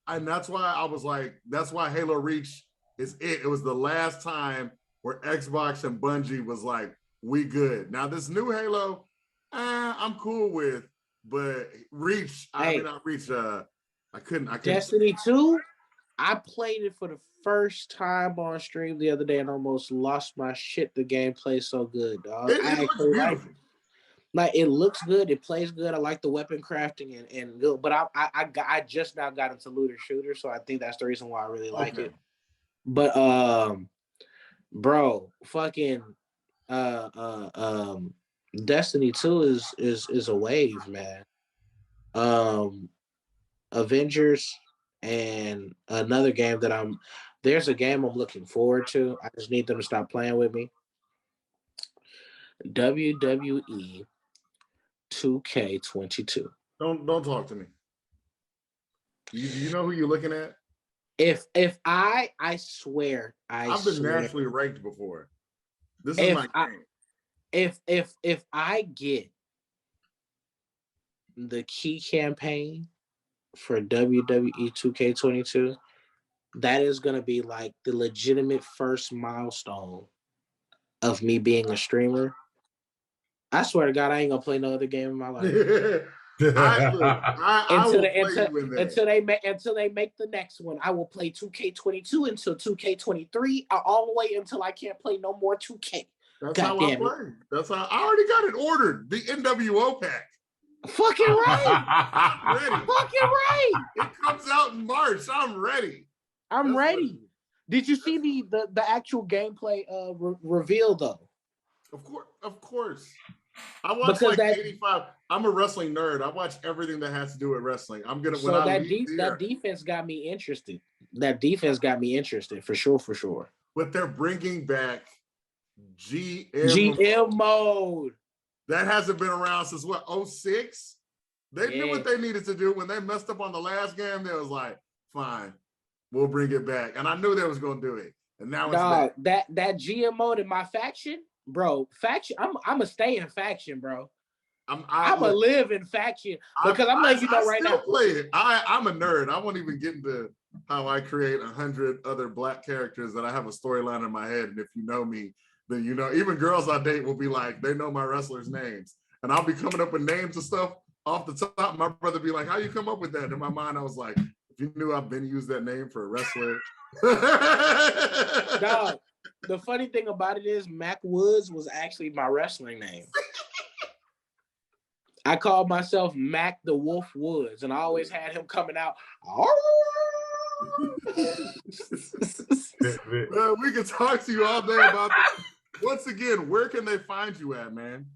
and that's why I was like, that's why Halo Reach is it. It was the last time where Xbox and Bungie was like, we good. Now this new Halo, I'm cool with, but Reach, I couldn't. Destiny 2, I played it for the first time on stream the other day and almost lost my shit. The gameplay so good, dog. It looks beautiful. Like it looks good, it plays good. I like the weapon crafting and good. But I just now got into looter shooter, so I think that's the reason why I really like it. But bro, fucking Destiny 2 is a wave, man. Avengers and another game that there's a game I'm looking forward to. I just need them to stop playing with me. WWE 2K22. Don't talk to me. You know who you're looking at? If I swear I've been nationally ranked before. This is my game. If I get the key campaign for WWE 2K22, that is gonna be like the legitimate first milestone of me being a streamer. I swear to God, I ain't gonna play no other game in my life. Until they make the next one. I will play 2K22 until 2K23, all the way until I can't play no more 2K. That's how I play. That's how I already got it ordered. The NWO pack. Fucking right. I'm ready. Fucking right. It comes out in March. I'm ready. I'm ready. Did you see the actual gameplay reveal though? Of course. I watch like 85. I'm a wrestling nerd. I watch everything that has to do with wrestling. That defense got me interested. That defense got me interested for sure. But they're bringing back GM mode. That hasn't been around since what, 06? They knew what they needed to do. When they messed up on the last game, they was like, fine, we'll bring it back. And I knew they was gonna do it. And now it's back. That GM mode in my faction, bro. Faction, I'm gonna stay in faction, bro. I'm gonna live in faction because I'm letting you know right now. Play it. I'm a nerd. I won't even get into how I create 100 other black characters that I have a storyline in my head. And if you know me, then you know, even girls I date will be like, they know my wrestlers' names. And I'll be coming up with names and stuff off the top. My brother be like, how you come up with that? In my mind, I was like, if you knew I've been used that name for a wrestler. Dog, the funny thing about it is Mac Woods was actually my wrestling name. I called myself Mac the Wolf Woods, and I always had him coming out. Well, we can talk to you all day about this. Once again, where can they find you at, man?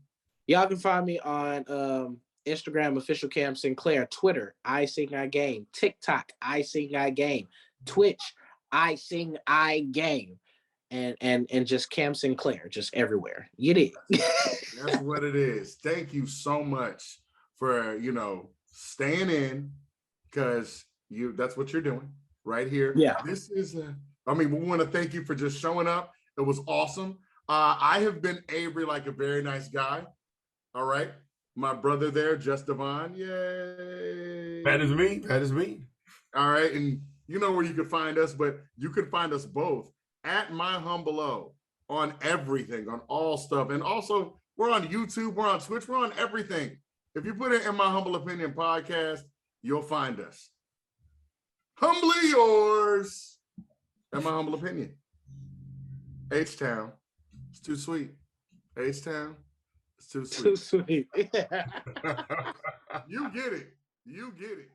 Y'all can find me on Instagram, official Cam Sinclair, Twitter, I Sing I Game, TikTok, I Sing I Game, Twitch, I Sing I Game, and just Cam Sinclair, just everywhere. You did. That's what it is. Thank you so much for, staying in, because that's what you're doing right here. Yeah. This is, we want to thank you for just showing up. It was awesome. I have been Avery, like a very nice guy. All right. My brother there, Just Devon. Yay. That is me. All right. And you know where you can find us, but you can find us both at My Humble O on everything, on all stuff. And also, we're on YouTube, we're on Twitch, we're on everything. If you put it in My Humble Opinion podcast, you'll find us. Humbly yours, in My Humble Opinion. H-Town, it's too sweet. H-Town, it's too sweet. Too sweet. You get it. You get it.